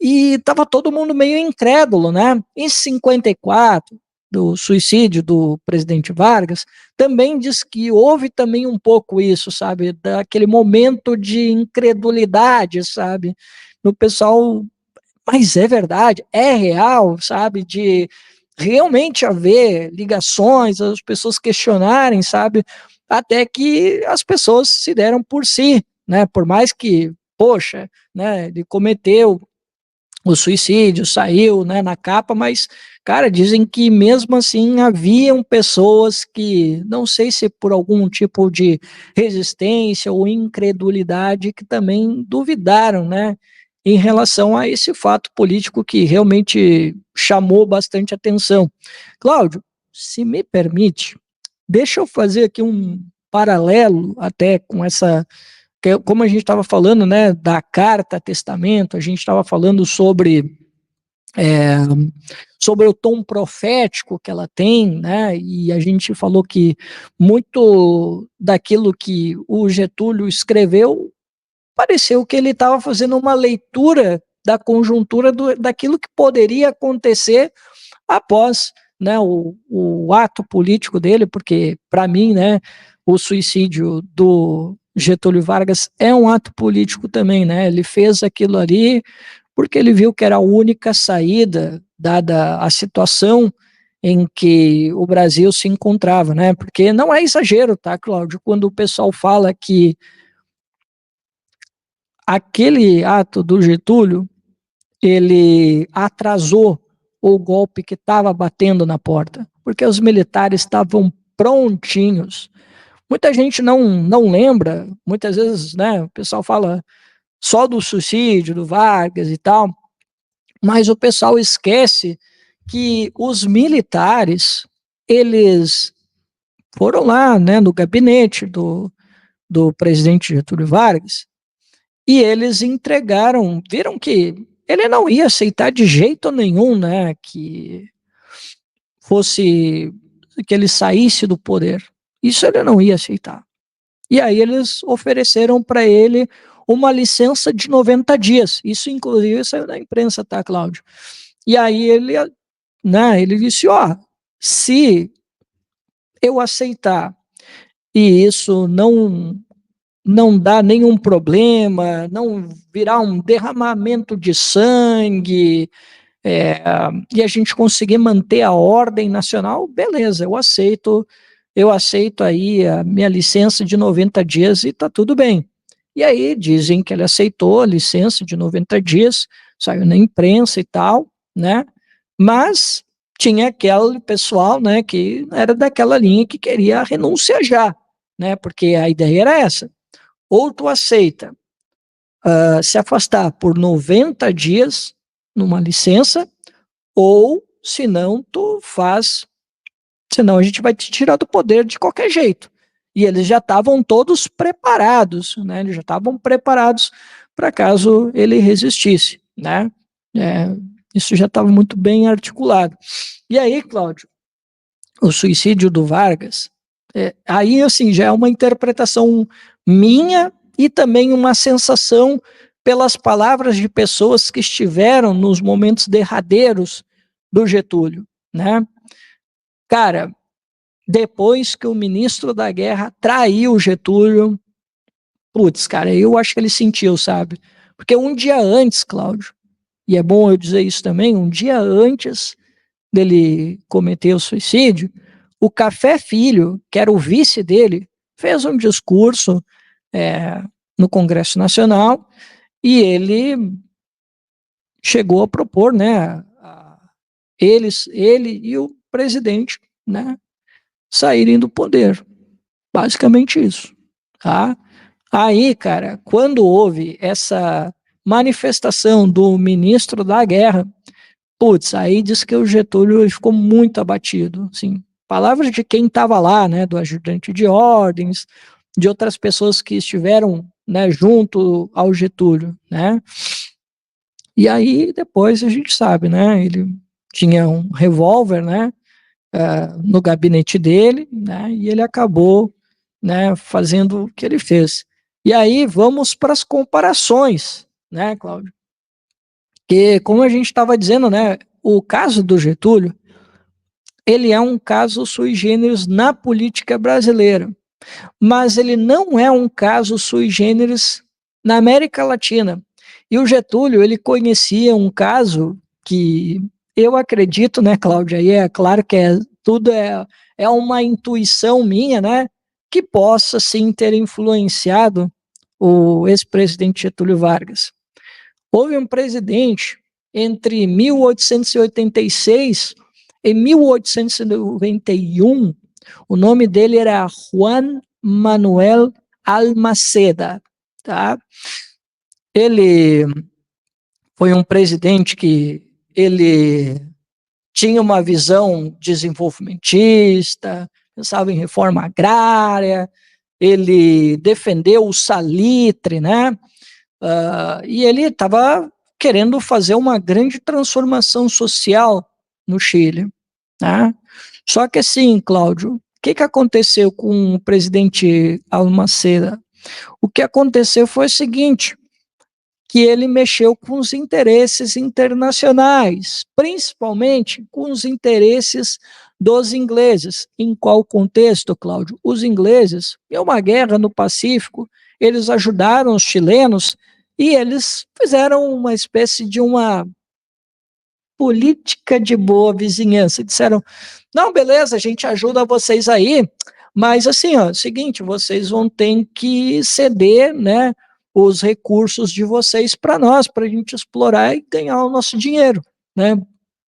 e estava todo mundo meio incrédulo, né? Em 54, do suicídio do presidente Vargas, também diz que houve também um pouco isso, sabe? Daquele momento de incredulidade, sabe? No pessoal, mas é verdade, é real, sabe? De realmente haver ligações, as pessoas questionarem, sabe? Até que as pessoas se deram por si, né? Por mais que, poxa, né? Ele cometeu o suicídio, saiu, né, na capa, mas, cara, dizem que mesmo assim haviam pessoas que, não sei se por algum tipo de resistência ou incredulidade, que também duvidaram, né, em relação a esse fato político que realmente chamou bastante atenção. Cláudio, se me permite, deixa eu fazer aqui um paralelo até com essa como a gente estava falando, né, da carta testamento, a gente estava falando é, sobre o tom profético que ela tem, né, e a gente falou que muito daquilo que o Getúlio escreveu pareceu que ele estava fazendo uma leitura da conjuntura daquilo que poderia acontecer após, né, o ato político dele, porque para mim, né, o suicídio do Getúlio Vargas é um ato político também, né? Ele fez aquilo ali porque ele viu que era a única saída dada a situação em que o Brasil se encontrava, né? Porque não é exagero, tá, Cláudio, quando o pessoal fala que aquele ato do Getúlio ele atrasou o golpe que estava batendo na porta, porque os militares estavam prontinhos. Muita gente não lembra, muitas vezes, né, o pessoal fala só do suicídio do Vargas e tal, mas o pessoal esquece que os militares, eles foram lá, né, no gabinete do presidente Getúlio Vargas, e eles entregaram, viram que ele não ia aceitar de jeito nenhum, né, fosse que ele saísse do poder. Isso ele não ia aceitar. E aí eles ofereceram para ele uma licença de 90 dias. Isso inclusive saiu na imprensa, tá, Cláudio? E aí ele, né, ele disse, ó, se eu aceitar e isso não dá nenhum problema, não virar um derramamento de sangue, e a gente conseguir manter a ordem nacional, beleza, eu aceito aí a minha licença de 90 dias e tá tudo bem. E aí dizem que ele aceitou a licença de 90 dias, saiu na imprensa e tal, né? Mas tinha aquele pessoal, né, que era daquela linha que queria a renúncia já, né? Porque a ideia era essa. Ou tu aceita se afastar por 90 dias numa licença, ou senão tu faz, senão a gente vai te tirar do poder de qualquer jeito. E eles já estavam todos preparados, né? Eles já estavam preparados para caso ele resistisse, né? É, isso já estava muito bem articulado. E aí, Cláudio, o suicídio do Vargas, aí assim já é uma interpretação minha e também uma sensação pelas palavras de pessoas que estiveram nos momentos derradeiros do Getúlio, né? Cara, depois que o ministro da Guerra traiu o Getúlio, putz, cara, eu acho que ele sentiu, sabe? Porque um dia antes, Cláudio, e é bom eu dizer isso também, um dia antes dele cometer o suicídio, o Café Filho, que era o vice dele, fez um discurso no Congresso Nacional e ele chegou a propor, né, ele e o presidente, né, saírem do poder. Basicamente isso, tá? Aí, cara, quando houve essa manifestação do ministro da Guerra, putz, aí diz que o Getúlio ficou muito abatido, assim, palavras de quem estava lá, né, do ajudante de ordens, de outras pessoas que estiveram, né, junto ao Getúlio, né? E aí depois a gente sabe, né, ele tinha um revólver, né, no gabinete dele, né, e ele acabou, né, fazendo o que ele fez. E aí vamos para as comparações, né, Cláudio? Que, como a gente estava dizendo, né, o caso do Getúlio, ele é um caso sui generis na política brasileira, mas ele não é um caso sui generis na América Latina. E o Getúlio, ele conhecia um caso que eu acredito, né, Cláudia, aí é claro que tudo é uma intuição minha, né, que possa sim ter influenciado o ex-presidente Getúlio Vargas. Houve um presidente entre 1886 e 1891, o nome dele era Juan Manuel Almaceda, tá? Ele foi um presidente que ele tinha uma visão desenvolvimentista, pensava em reforma agrária, ele defendeu o salitre, né? E ele estava querendo fazer uma grande transformação social no Chile, né? Só que assim, Cláudio, o que aconteceu com o presidente Almaceda? O que aconteceu foi o seguinte, que ele mexeu com os interesses internacionais, principalmente com os interesses dos ingleses. Em qual contexto, Cláudio? Os ingleses, em uma guerra no Pacífico, eles ajudaram os chilenos e eles fizeram uma espécie de uma política de boa vizinhança. Disseram, não, beleza, a gente ajuda vocês aí, mas assim, ó, seguinte, vocês vão ter que ceder, né, os recursos de vocês para nós, para a gente explorar e ganhar o nosso dinheiro, né?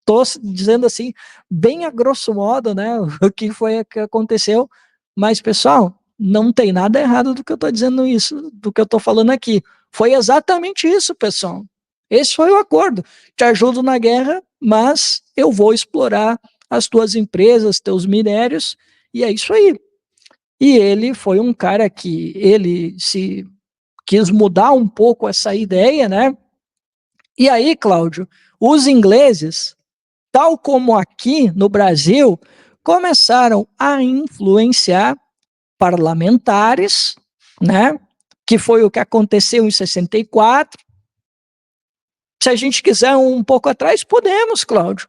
Estou dizendo assim, bem a grosso modo, né, o que foi que aconteceu, mas pessoal, não tem nada errado do que eu estou dizendo isso, do que eu estou falando aqui. Foi exatamente isso, pessoal. Esse foi o acordo. Te ajudo na guerra, mas eu vou explorar as tuas empresas, teus minérios, e é isso aí. E ele foi um cara que ele se quis mudar um pouco essa ideia, né? E aí, Cláudio, os ingleses, tal como aqui no Brasil, começaram a influenciar parlamentares, né? Que foi o que aconteceu em 64. Se a gente quiser um pouco atrás, podemos, Cláudio.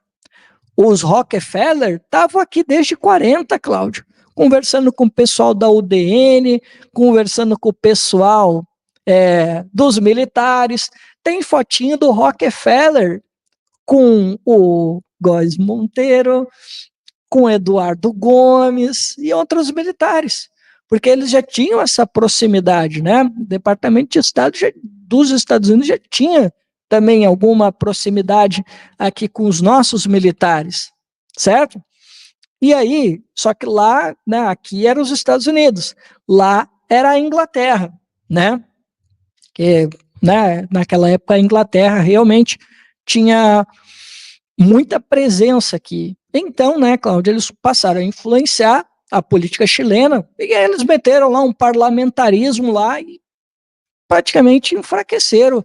Os Rockefeller estavam aqui desde 40, Cláudio, conversando com o pessoal da UDN, conversando com o pessoal dos militares. Tem fotinho do Rockefeller com o Góes Monteiro, com Eduardo Gomes e outros militares, porque eles já tinham essa proximidade, né? O Departamento de Estado dos Estados Unidos já tinha também alguma proximidade aqui com os nossos militares, certo? E aí, só que lá, né, aqui eram os Estados Unidos, lá era a Inglaterra, né? Que, né, naquela época a Inglaterra realmente tinha muita presença aqui. Então, né, Cláudio, eles passaram a influenciar a política chilena, e aí eles meteram lá um parlamentarismo lá e praticamente enfraqueceram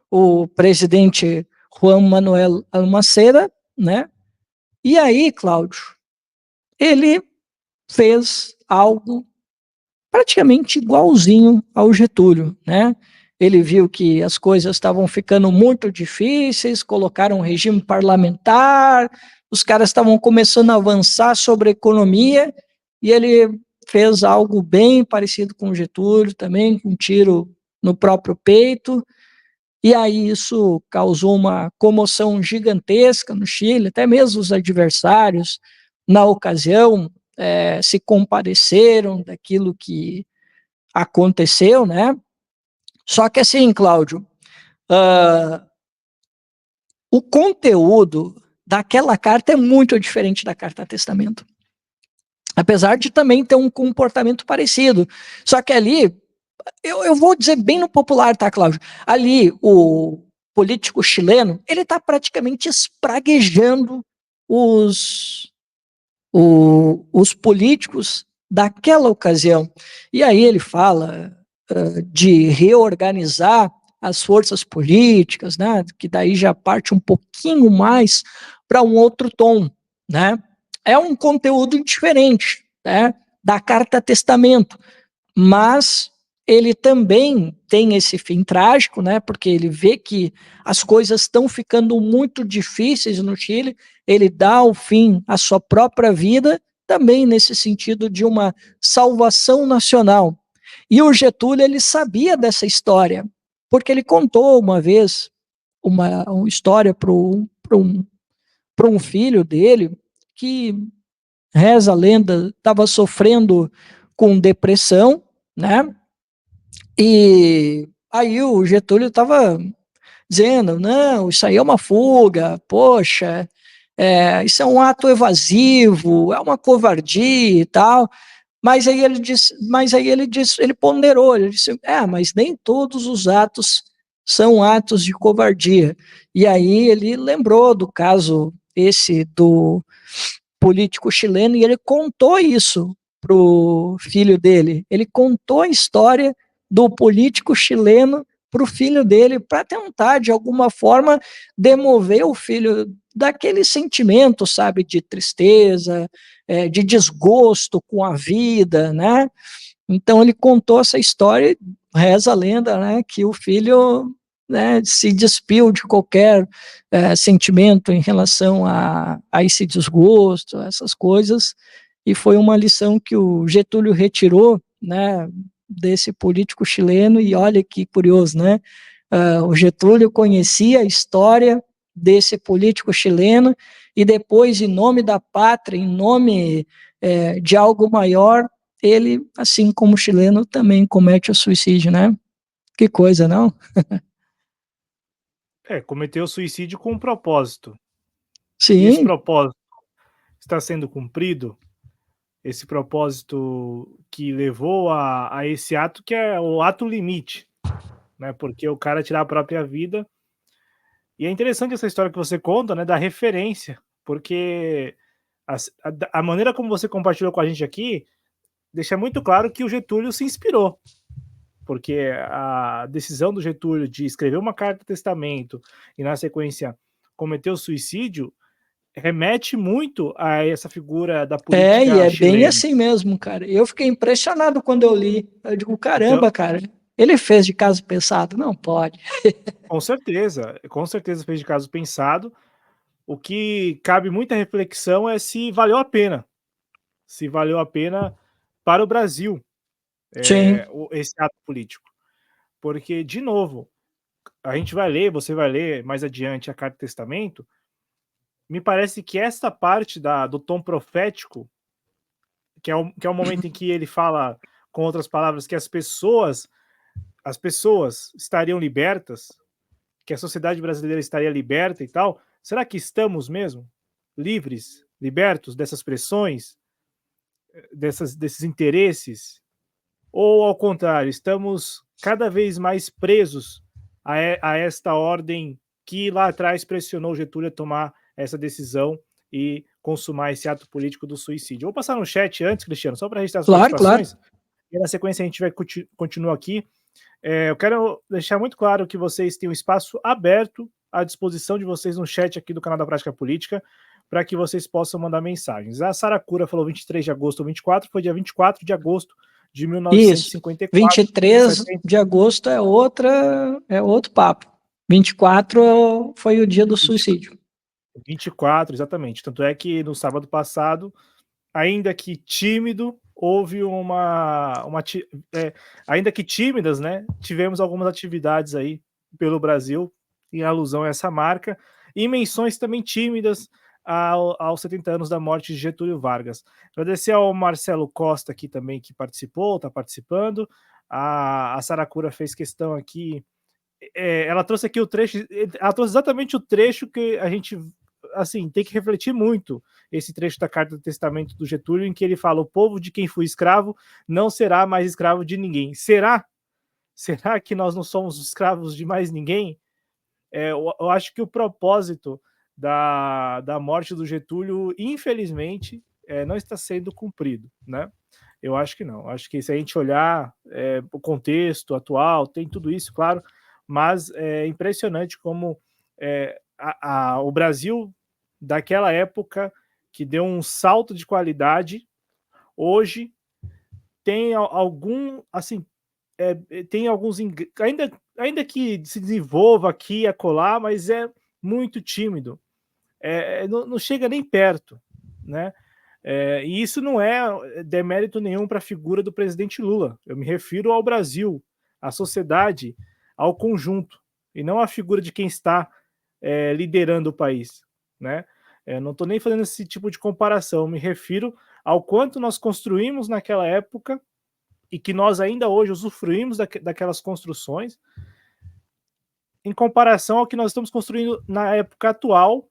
o presidente Juan Manuel Almaceda, né? E aí, Cláudio, ele fez algo praticamente igualzinho ao Getúlio, né? Ele viu que as coisas estavam ficando muito difíceis, colocaram um regime parlamentar, os caras estavam começando a avançar sobre a economia, e ele fez algo bem parecido com o Getúlio também, com um tiro no próprio peito, e aí isso causou uma comoção gigantesca no Chile, até mesmo os adversários, na ocasião, se compadeceram daquilo que aconteceu, né? Só que assim, Cláudio, o conteúdo daquela carta é muito diferente da carta testamento. Apesar de também ter um comportamento parecido. Só que ali, eu vou dizer bem no popular, tá, Cláudio? Ali, o político chileno, ele está praticamente espraguejando os, os políticos daquela ocasião. E aí ele fala de reorganizar as forças políticas, né? Que daí já parte um pouquinho mais para um outro tom, né? É um conteúdo diferente, né? Da carta testamento, mas ele também tem esse fim trágico, né? Porque ele vê que as coisas estão ficando muito difíceis no Chile, ele dá o fim à sua própria vida, também nesse sentido de uma salvação nacional. E o Getúlio, ele sabia dessa história, porque ele contou uma vez uma história para um filho dele que, reza a lenda, estava sofrendo com depressão, né? E aí o Getúlio estava dizendo, não, isso aí é uma fuga, poxa, isso é um ato evasivo, é uma covardia e tal. Mas aí ele ponderou, ele disse, mas nem todos os atos são atos de covardia. E aí ele lembrou do caso esse do político chileno e ele contou isso pro filho dele. Ele contou a história do político chileno para o filho dele para tentar de alguma forma demover o filho daquele sentimento, sabe, de tristeza, de desgosto com a vida, né? Então ele contou essa história, e reza a lenda, né, que o filho, né, se despiu de qualquer sentimento em relação a esse desgosto, a essas coisas, e foi uma lição que o Getúlio retirou, né, desse político chileno, e olha que curioso, né, o Getúlio conhecia a história desse político chileno, e depois, em nome da pátria, em nome de algo maior, ele, assim como o chileno, também comete o suicídio, né? Que coisa, não? Cometeu suicídio com um propósito. E esse Sim, propósito está sendo cumprido? Esse propósito que levou a esse ato que é o ato limite, né, porque o cara tirar a própria vida. E é interessante essa história que você conta, né, da referência, porque a maneira como você compartilhou com a gente aqui, deixa muito claro que o Getúlio se inspirou, porque a decisão do Getúlio de escrever uma carta testamento e na sequência cometer o suicídio, remete muito a essa figura da e política é bem chilena. assim mesmo, cara. Eu fiquei impressionado quando eu li. Eu digo, Então, caramba, cara, ele fez de caso pensado? Não pode. com certeza fez de caso pensado. O que cabe muita reflexão é se valeu a pena, se valeu a pena para o Brasil, Sim, esse ato político. Porque, de novo, a gente vai ler, você vai ler mais adiante a Carta Testamento, me parece que essa parte do tom profético, que é o momento em que ele fala, com outras palavras, que as pessoas estariam libertas, que a sociedade brasileira estaria liberta e tal, será que estamos mesmo livres, libertos dessas pressões, desses interesses? Ou, ao contrário, estamos cada vez mais presos a esta ordem que lá atrás pressionou Getúlio a tomar essa decisão e consumar esse ato político do suicídio? Vou passar no chat antes, Cristiano, só para registrar as claro, claro. participações, e na sequência a gente vai continua aqui. Eu quero deixar muito claro que vocês têm um espaço aberto à disposição de vocês no chat aqui do canal da Prática Política, para que vocês possam mandar mensagens. A Sara Cura falou 23 de agosto ou 24, foi dia 24 de agosto de Isso. 1954, 23 70, de agosto é outro papo. 24 foi o dia do 20, suicídio. 24, exatamente. Tanto é que no sábado passado, ainda que tímido, houve ainda que tímidas, né? Tivemos algumas atividades aí pelo Brasil em alusão a essa marca, e menções também tímidas aos 70 anos da morte de Getúlio Vargas. Agradecer ao Marcelo Costa aqui também, que participou, está participando. A Saracura fez questão aqui, ela trouxe aqui o trecho, ela trouxe exatamente o trecho que a gente, assim, tem que refletir muito, esse trecho da Carta do Testamento do Getúlio, em que ele fala: o povo de quem fui escravo não será mais escravo de ninguém. Será? Será que nós não somos escravos de mais ninguém? Eu acho que o propósito da morte do Getúlio, infelizmente, não está sendo cumprido, né? Eu acho que não. Acho que se a gente olhar o contexto atual, tem tudo isso, claro, mas é impressionante como o Brasil daquela época, que deu um salto de qualidade, hoje tem algum, assim, tem alguns, ainda que se desenvolva aqui e acolá, mas é muito tímido, não chega nem perto, né? E isso não é demérito nenhum para a figura do presidente Lula. Eu me refiro ao Brasil, à sociedade, ao conjunto, e não à figura de quem está liderando o país, né? Não estou nem fazendo esse tipo de comparação, eu me refiro ao quanto nós construímos naquela época e que nós ainda hoje usufruímos daquelas construções, em comparação ao que nós estamos construindo na época atual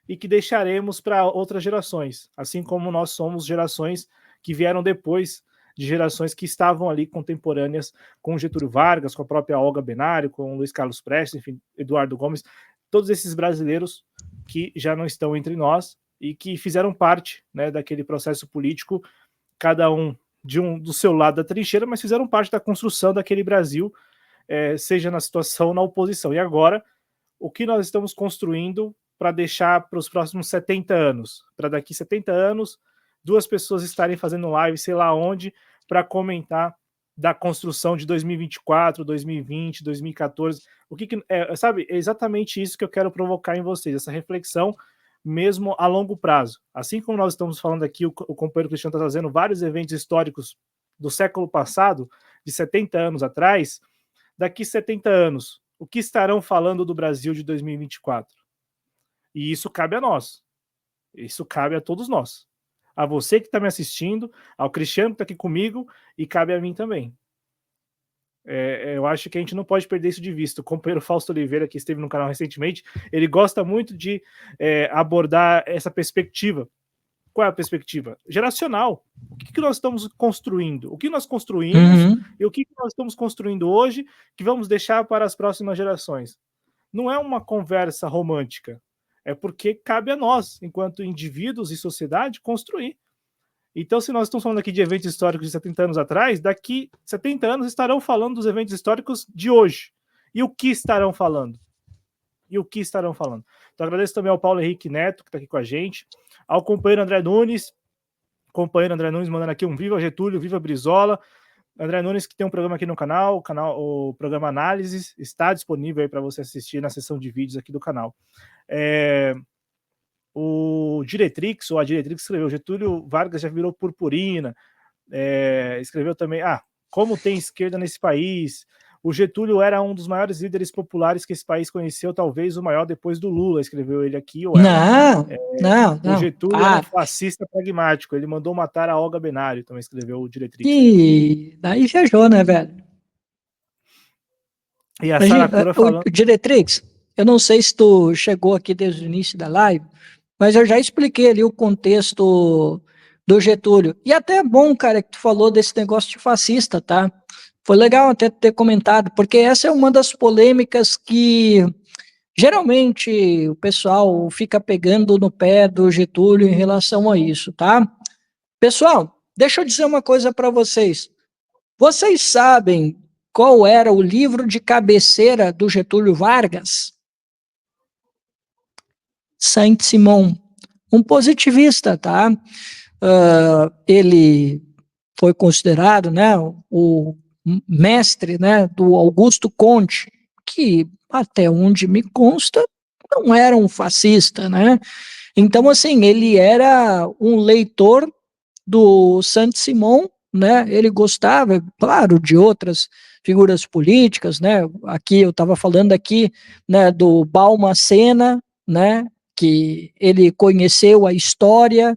e que deixaremos para outras gerações, assim como nós somos gerações que vieram depois de gerações que estavam ali contemporâneas com Getúlio Vargas, com a própria Olga Benário, com Luiz Carlos Prestes, enfim, Eduardo Gomes, todos esses brasileiros que já não estão entre nós e que fizeram parte, né, daquele processo político, cada um do seu lado da trincheira, mas fizeram parte da construção daquele Brasil, seja na situação ou na oposição. E agora, o que nós estamos construindo para deixar para os próximos 70 anos? Para daqui 70 anos, duas pessoas estarem fazendo live, sei lá onde, para comentar da construção de 2024, 2020, 2014. Sabe, é exatamente isso que eu quero provocar em vocês, essa reflexão mesmo a longo prazo. Assim como nós estamos falando aqui, o companheiro Cristiano está trazendo vários eventos históricos do século passado, de 70 anos atrás, daqui 70 anos, o que estarão falando do Brasil de 2024? E isso cabe a nós. Isso cabe a todos nós. A você que está me assistindo, ao Cristiano que está aqui comigo, e cabe a mim também. Eu acho que a gente não pode perder isso de vista. O companheiro Fausto Oliveira, que esteve no canal recentemente, ele gosta muito de abordar essa perspectiva. Qual é a perspectiva? Geracional. O que nós estamos construindo? O que nós construímos e o que nós estamos construindo hoje que vamos deixar para as próximas gerações? Não é uma conversa romântica. É porque cabe a nós, enquanto indivíduos e sociedade, construir. Então, se nós estamos falando aqui de eventos históricos de 70 anos atrás, daqui 70 anos estarão falando dos eventos históricos de hoje. E o que estarão falando? Então, agradeço também ao Paulo Henrique Neto, que está aqui com a gente, ao companheiro André Nunes, mandando aqui um viva Getúlio, viva Brizola. André Nunes, que tem um programa aqui no canal, o programa Análises, está disponível aí para você assistir na seção de vídeos aqui do canal. O Diretrix, ou a Diretrix, escreveu: Getúlio Vargas já virou purpurina. Escreveu também: como tem esquerda nesse país. O Getúlio era um dos maiores líderes populares que esse país conheceu, talvez o maior depois do Lula, escreveu ele aqui. Não. O Getúlio era um fascista pragmático, ele mandou matar a Olga Benário, também escreveu o Diretrix. E daí viajou, né, velho? E a Saracura falando... Diretrix, eu não sei se tu chegou aqui desde o início da live, mas eu já expliquei ali o contexto do Getúlio. E até é bom, cara, que tu falou desse negócio de fascista, tá? Foi legal até ter comentado, porque essa é uma das polêmicas que geralmente o pessoal fica pegando no pé do Getúlio em relação a isso, tá? Pessoal, deixa eu dizer uma coisa para vocês. Vocês sabem qual era o livro de cabeceira do Getúlio Vargas? Saint-Simon, um positivista, tá? Ele foi considerado, né, o mestre, né, do Augusto Conte, que até onde me consta não era um fascista, né? Então, assim, ele era um leitor do Saint-Simon, né? Ele gostava, claro, de outras figuras políticas, né? Aqui eu estava falando aqui, né, do Balmaceda, né? que ele conheceu a história,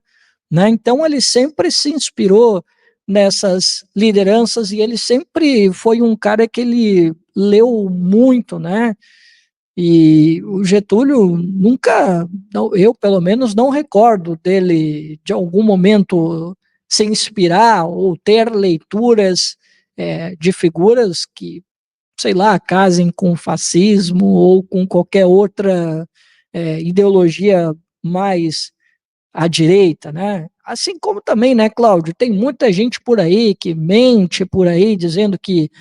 né? Então ele sempre se inspirou nessas lideranças e ele sempre foi um cara que ele leu muito, né? E o Getúlio nunca, eu pelo menos não recordo dele de algum momento se inspirar ou ter leituras de figuras que, sei lá, casem com o fascismo ou com qualquer outra ideologia mais à direita, né? Assim como também, né, Cláudio, tem muita gente por aí que mente por aí dizendo que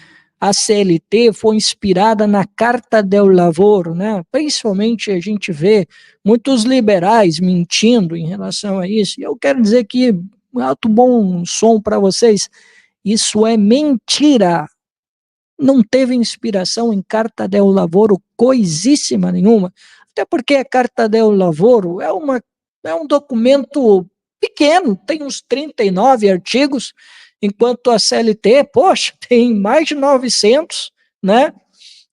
a CLT foi inspirada na Carta del Lavoro, né? Principalmente a gente vê muitos liberais mentindo em relação a isso. E eu quero dizer que, alto bom som para vocês, isso é mentira. Não teve inspiração em Carta del Lavoro coisíssima nenhuma. Até porque a Carta del Lavoro é um documento pequeno, tem uns 39 artigos, enquanto a CLT, poxa, tem mais de 900, né?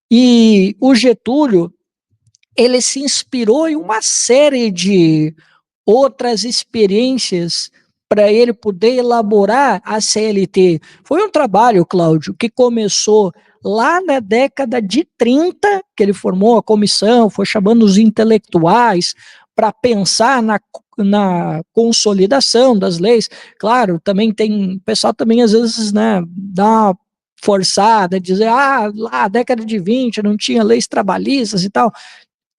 E o Getúlio, ele se inspirou em uma série de outras experiências para ele poder elaborar a CLT. Foi um trabalho, Cláudio, que começou lá na década de 30, que ele formou a comissão, foi chamando os intelectuais para pensar na consolidação das leis. Claro, também tem, o pessoal também às vezes, né, dá uma forçada, dizer, lá na década de 20 não tinha leis trabalhistas e tal.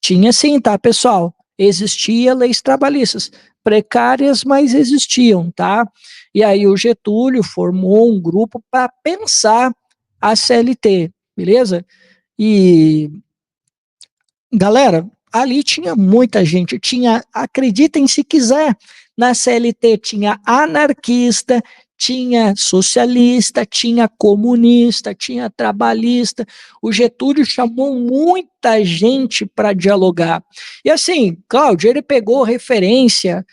Tinha sim, tá, pessoal? Existia leis trabalhistas, precárias, mas existiam, tá? E aí o Getúlio formou um grupo para pensar a CLT, beleza? E, galera, ali tinha muita gente, tinha, acreditem se quiser, na CLT tinha anarquista, tinha socialista, tinha comunista, tinha trabalhista. O Getúlio chamou muita gente para dialogar. E assim, Cláudio, ele pegou referência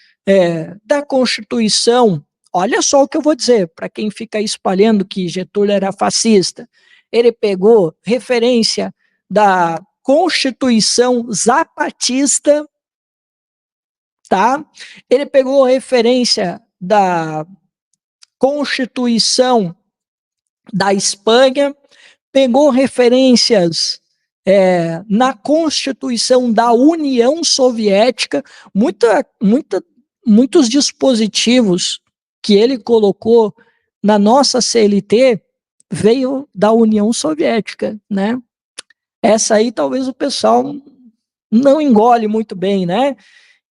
da Constituição. Olha só o que eu vou dizer, para quem fica espalhando que Getúlio era fascista. Ele pegou referência da Constituição Zapatista, tá? Ele pegou referência da Constituição da Espanha, pegou referências na Constituição da União Soviética, muitos dispositivos que ele colocou na nossa CLT veio da União Soviética, né? Essa aí talvez o pessoal não engole muito bem, né?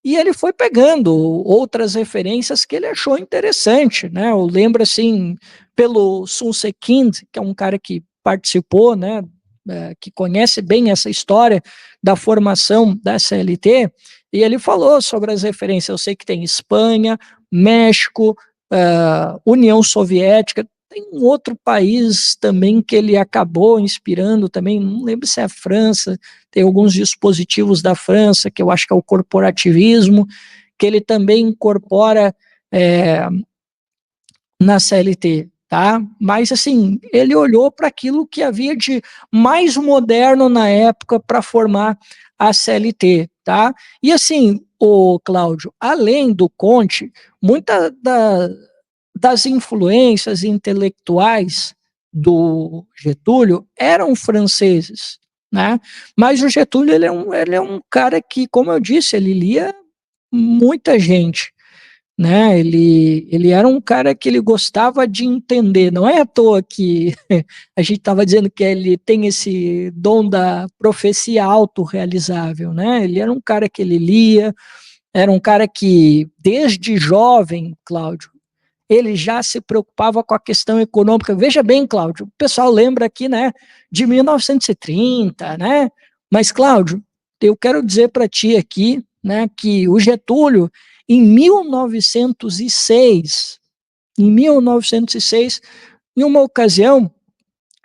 E ele foi pegando outras referências que ele achou interessante, né? Eu lembro, assim, pelo Sun Se-Kind, que é um cara que participou, né? Que conhece bem essa história da formação da CLT, e ele falou sobre as referências. Eu sei que tem Espanha, México, União Soviética, tem um outro país também que ele acabou inspirando também, não lembro se é a França, tem alguns dispositivos da França, que eu acho que é o corporativismo, que ele também incorpora na CLT, tá? Mas, assim, ele olhou para aquilo que havia de mais moderno na época para formar a CLT, tá? E, assim, o Cláudio, além do Conte, muita das influências intelectuais do Getúlio eram franceses, né? Mas o Getúlio ele é um cara que, como eu disse, ele lia muita gente, né? Ele era um cara que ele gostava de entender. Não é à toa que a gente estava dizendo que ele tem esse dom da profecia autorrealizável, né? Ele era um cara que ele lia, era um cara que desde jovem, Cláudio, ele já se preocupava com a questão econômica. Veja bem, Cláudio, o pessoal lembra aqui, né, de 1930, né? Mas, Cláudio, eu quero dizer para ti aqui, né, que o Getúlio, em 1906, em uma ocasião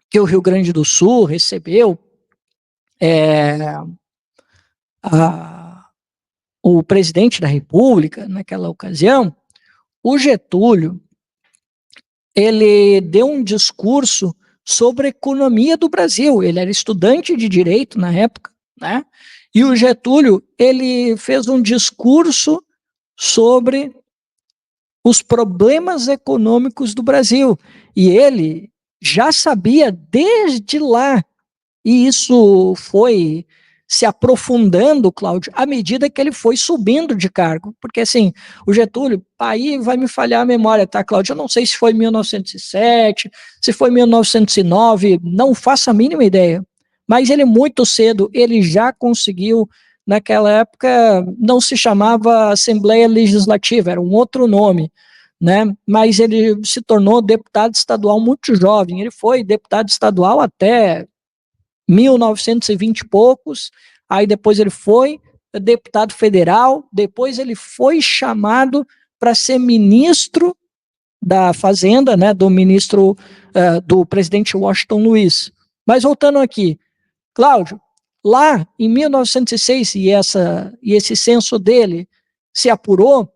que o Rio Grande do Sul recebeu a, o presidente da República, naquela ocasião, o Getúlio, ele deu um discurso sobre a economia do Brasil. Ele era estudante de direito na época, né? E o Getúlio, ele fez um discurso sobre os problemas econômicos do Brasil. E ele já sabia desde lá, e isso foi se aprofundando, Cláudio, à medida que ele foi subindo de cargo. Porque, assim, o Getúlio, aí vai me falhar a memória, tá, Cláudio? Eu não sei se foi 1907, se foi 1909, não faço a mínima ideia. Mas ele, muito cedo, ele já conseguiu, naquela época, não se chamava Assembleia Legislativa, era um outro nome, né? Mas ele se tornou deputado estadual muito jovem. Ele foi deputado estadual até 1920 e poucos, aí depois ele foi deputado federal, depois ele foi chamado para ser ministro da Fazenda, né, do ministro, do presidente Washington Luiz. Mas voltando aqui, Cláudio, lá em 1906, e esse censo dele se apurou,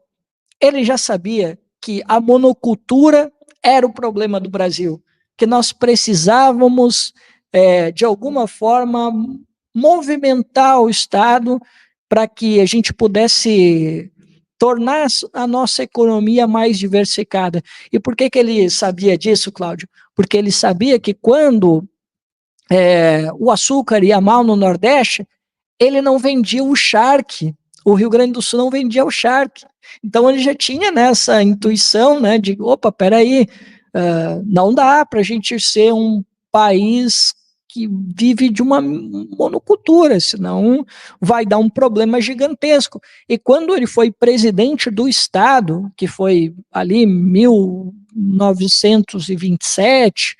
ele já sabia que a monocultura era o problema do Brasil, que nós precisávamos, de alguma forma, movimentar o Estado para que a gente pudesse tornar a nossa economia mais diversificada. E por que ele sabia disso, Cláudio? Porque ele sabia que quando o açúcar ia mal no Nordeste, ele não vendia o charque, o Rio Grande do Sul não vendia o charque. Então ele já tinha nessa intuição, né, de, opa, peraí, não dá para a gente ser um país que vive de uma monocultura, senão vai dar um problema gigantesco. E quando ele foi presidente do Estado, que foi ali em 1927,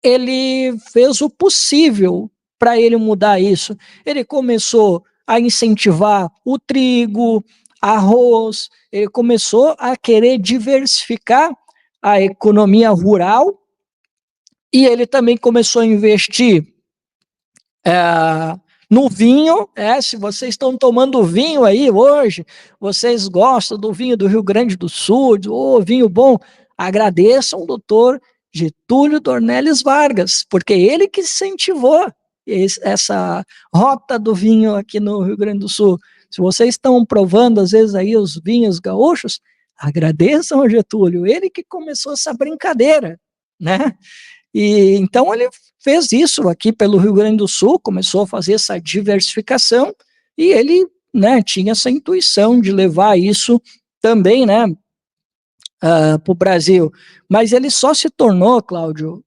ele fez o possível para ele mudar isso. Ele começou a incentivar o trigo, arroz, ele começou a querer diversificar a economia rural e ele também começou a investir no vinho. Se vocês estão tomando vinho aí hoje, vocês gostam do vinho do Rio Grande do Sul, vinho bom, agradeçam o doutor Getúlio Dornelles Vargas, porque ele que incentivou essa rota do vinho aqui no Rio Grande do Sul. Se vocês estão provando, às vezes, aí os vinhos gaúchos, agradeçam ao Getúlio, ele que começou essa brincadeira, né? E então ele fez isso aqui pelo Rio Grande do Sul, começou a fazer essa diversificação, e ele, né, tinha essa intuição de levar isso também, né, para o Brasil. Mas ele só se tornou, Cláudio,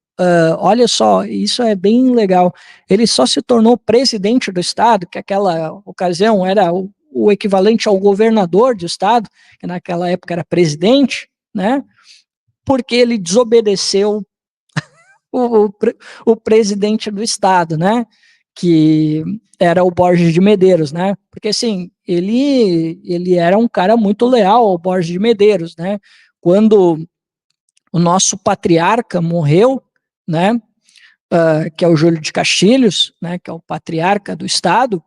olha só, isso é bem legal, ele só se tornou presidente do Estado, que naquela ocasião era o equivalente ao governador do Estado, que naquela época era presidente, né, porque ele desobedeceu o, o presidente do Estado, né, que era o Borges de Medeiros, né, porque assim, ele era um cara muito leal ao Borges de Medeiros, né, quando o nosso patriarca morreu, né, que é o Júlio de Castilhos, né, que é o patriarca do Estado,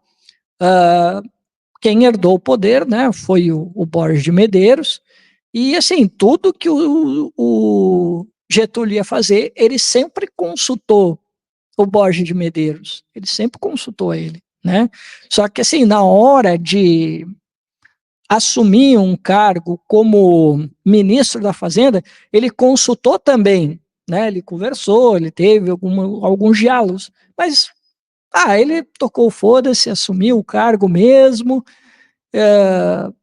quem herdou o poder, né, foi o Borges de Medeiros, e assim, tudo que o Getúlio ia fazer, ele sempre consultou o Borges de Medeiros, ele sempre consultou ele, né, só que assim, na hora de assumir um cargo como ministro da Fazenda, ele consultou também, né? Ele conversou, ele teve alguns diálogos, mas ele tocou foda-se, assumiu o cargo mesmo,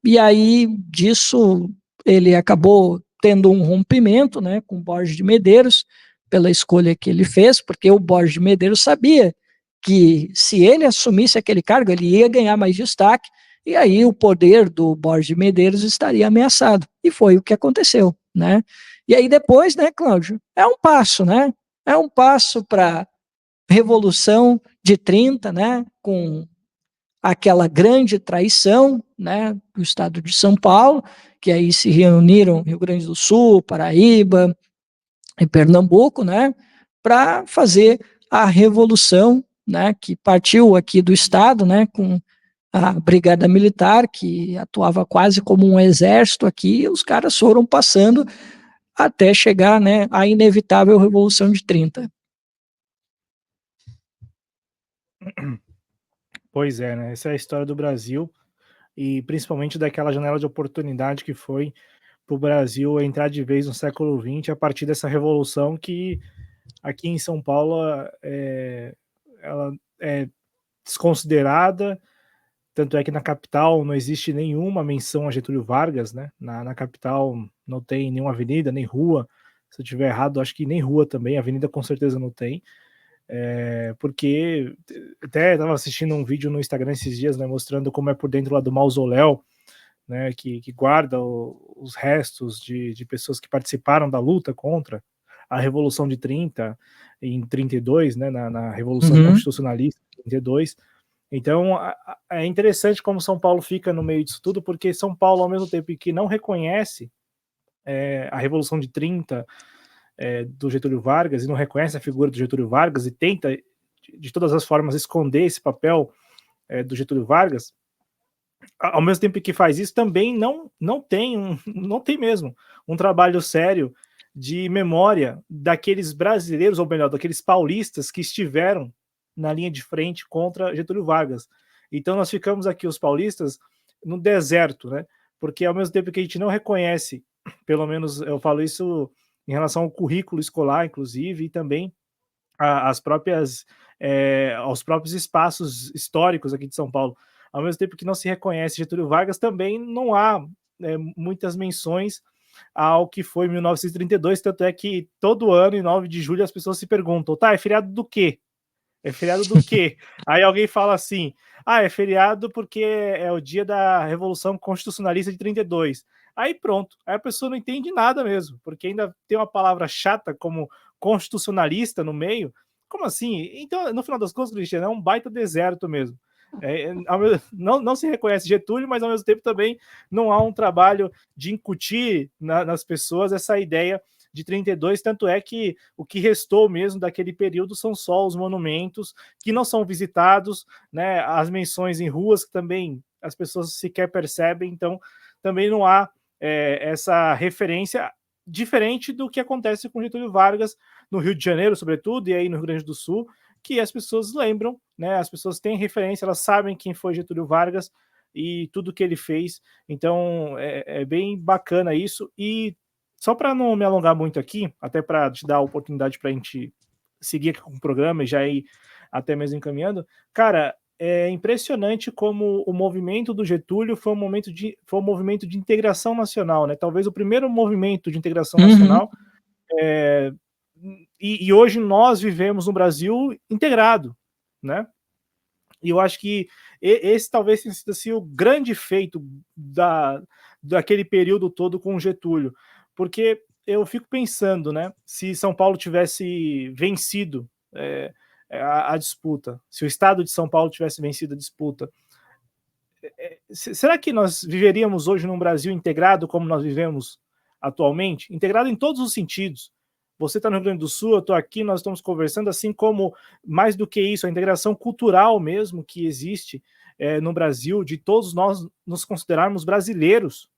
e aí disso ele acabou tendo um rompimento, né, com o Borges de Medeiros, pela escolha que ele fez, porque o Borges de Medeiros sabia que se ele assumisse aquele cargo, ele ia ganhar mais destaque, e aí o poder do Borges de Medeiros estaria ameaçado. E foi o que aconteceu, né? E aí depois, né, Cláudio, é um passo, né? É um passo para a Revolução de 30, né, com aquela grande traição, né, do estado de São Paulo, que aí se reuniram Rio Grande do Sul, Paraíba e Pernambuco, né, para fazer a revolução, né, que partiu aqui do estado, né, com a Brigada Militar, que atuava quase como um exército aqui, e os caras foram passando até chegar, né, à inevitável Revolução de 30. Pois é, né, essa é a história do Brasil e principalmente daquela janela de oportunidade que foi para o Brasil entrar de vez no século XX a partir dessa revolução que aqui em São Paulo, ela é desconsiderada, tanto é que na capital não existe nenhuma menção a Getúlio Vargas, né, na capital não tem nenhuma avenida, nem rua, se eu estiver errado, acho que nem rua também, avenida com certeza não tem, porque até estava assistindo um vídeo no Instagram esses dias, né, mostrando como é por dentro lá do mausoléu, né, que guarda os restos de pessoas que participaram da luta contra a Revolução de 30, em 32, né, na Revolução Uhum. Constitucionalista, 32. Então, é interessante como São Paulo fica no meio disso tudo, porque São Paulo, ao mesmo tempo que não reconhece a Revolução de 30 do Getúlio Vargas, e não reconhece a figura do Getúlio Vargas, e tenta, de todas as formas, esconder esse papel do Getúlio Vargas, ao mesmo tempo que faz isso, também não tem não tem mesmo um trabalho sério de memória daqueles brasileiros, ou melhor, daqueles paulistas que estiveram na linha de frente contra Getúlio Vargas. Então nós ficamos aqui, os paulistas, no deserto, né? Porque ao mesmo tempo que a gente não reconhece, pelo menos eu falo isso em relação ao currículo escolar, inclusive, e também as próprias aos próprios espaços históricos aqui de São Paulo. Ao mesmo tempo que não se reconhece Getúlio Vargas, também não há muitas menções ao que foi 1932, tanto é que todo ano, em 9 de julho, as pessoas se perguntam, tá, é feriado do quê? É feriado do quê? Aí alguém fala assim, ah, é feriado porque é o dia da Revolução Constitucionalista de 32. Aí pronto, aí a pessoa não entende nada mesmo, porque ainda tem uma palavra chata como constitucionalista no meio. Como assim? Então, no final das contas, Cristiano, é um baita deserto mesmo. Não se reconhece Getúlio, mas ao mesmo tempo também não há um trabalho de incutir nas pessoas essa ideia de 32, tanto é que o que restou mesmo daquele período são só os monumentos que não são visitados, né, as menções em ruas que também as pessoas sequer percebem, então também não há essa referência diferente do que acontece com Getúlio Vargas no Rio de Janeiro, sobretudo, e aí no Rio Grande do Sul, que as pessoas lembram, né, as pessoas têm referência, elas sabem quem foi Getúlio Vargas e tudo que ele fez, então é bem bacana isso, e só para não me alongar muito aqui, até para te dar a oportunidade para a gente seguir aqui com o programa e já ir até mesmo encaminhando, cara, é impressionante como o movimento do Getúlio foi um movimento de integração nacional, né? Talvez o primeiro movimento de integração Uhum. nacional. E hoje nós vivemos no Brasil integrado, né? E eu acho que esse talvez tenha sido assim, o grande feito daquele período todo com o Getúlio, porque eu fico pensando, né, se São Paulo tivesse vencido a disputa, se o estado de São Paulo tivesse vencido a disputa, será que nós viveríamos hoje num Brasil integrado como nós vivemos atualmente? Integrado em todos os sentidos. Você está no Rio Grande do Sul, eu estou aqui, nós estamos conversando, assim como, mais do que isso, a integração cultural mesmo que existe no Brasil, de todos nós nos considerarmos brasileiros,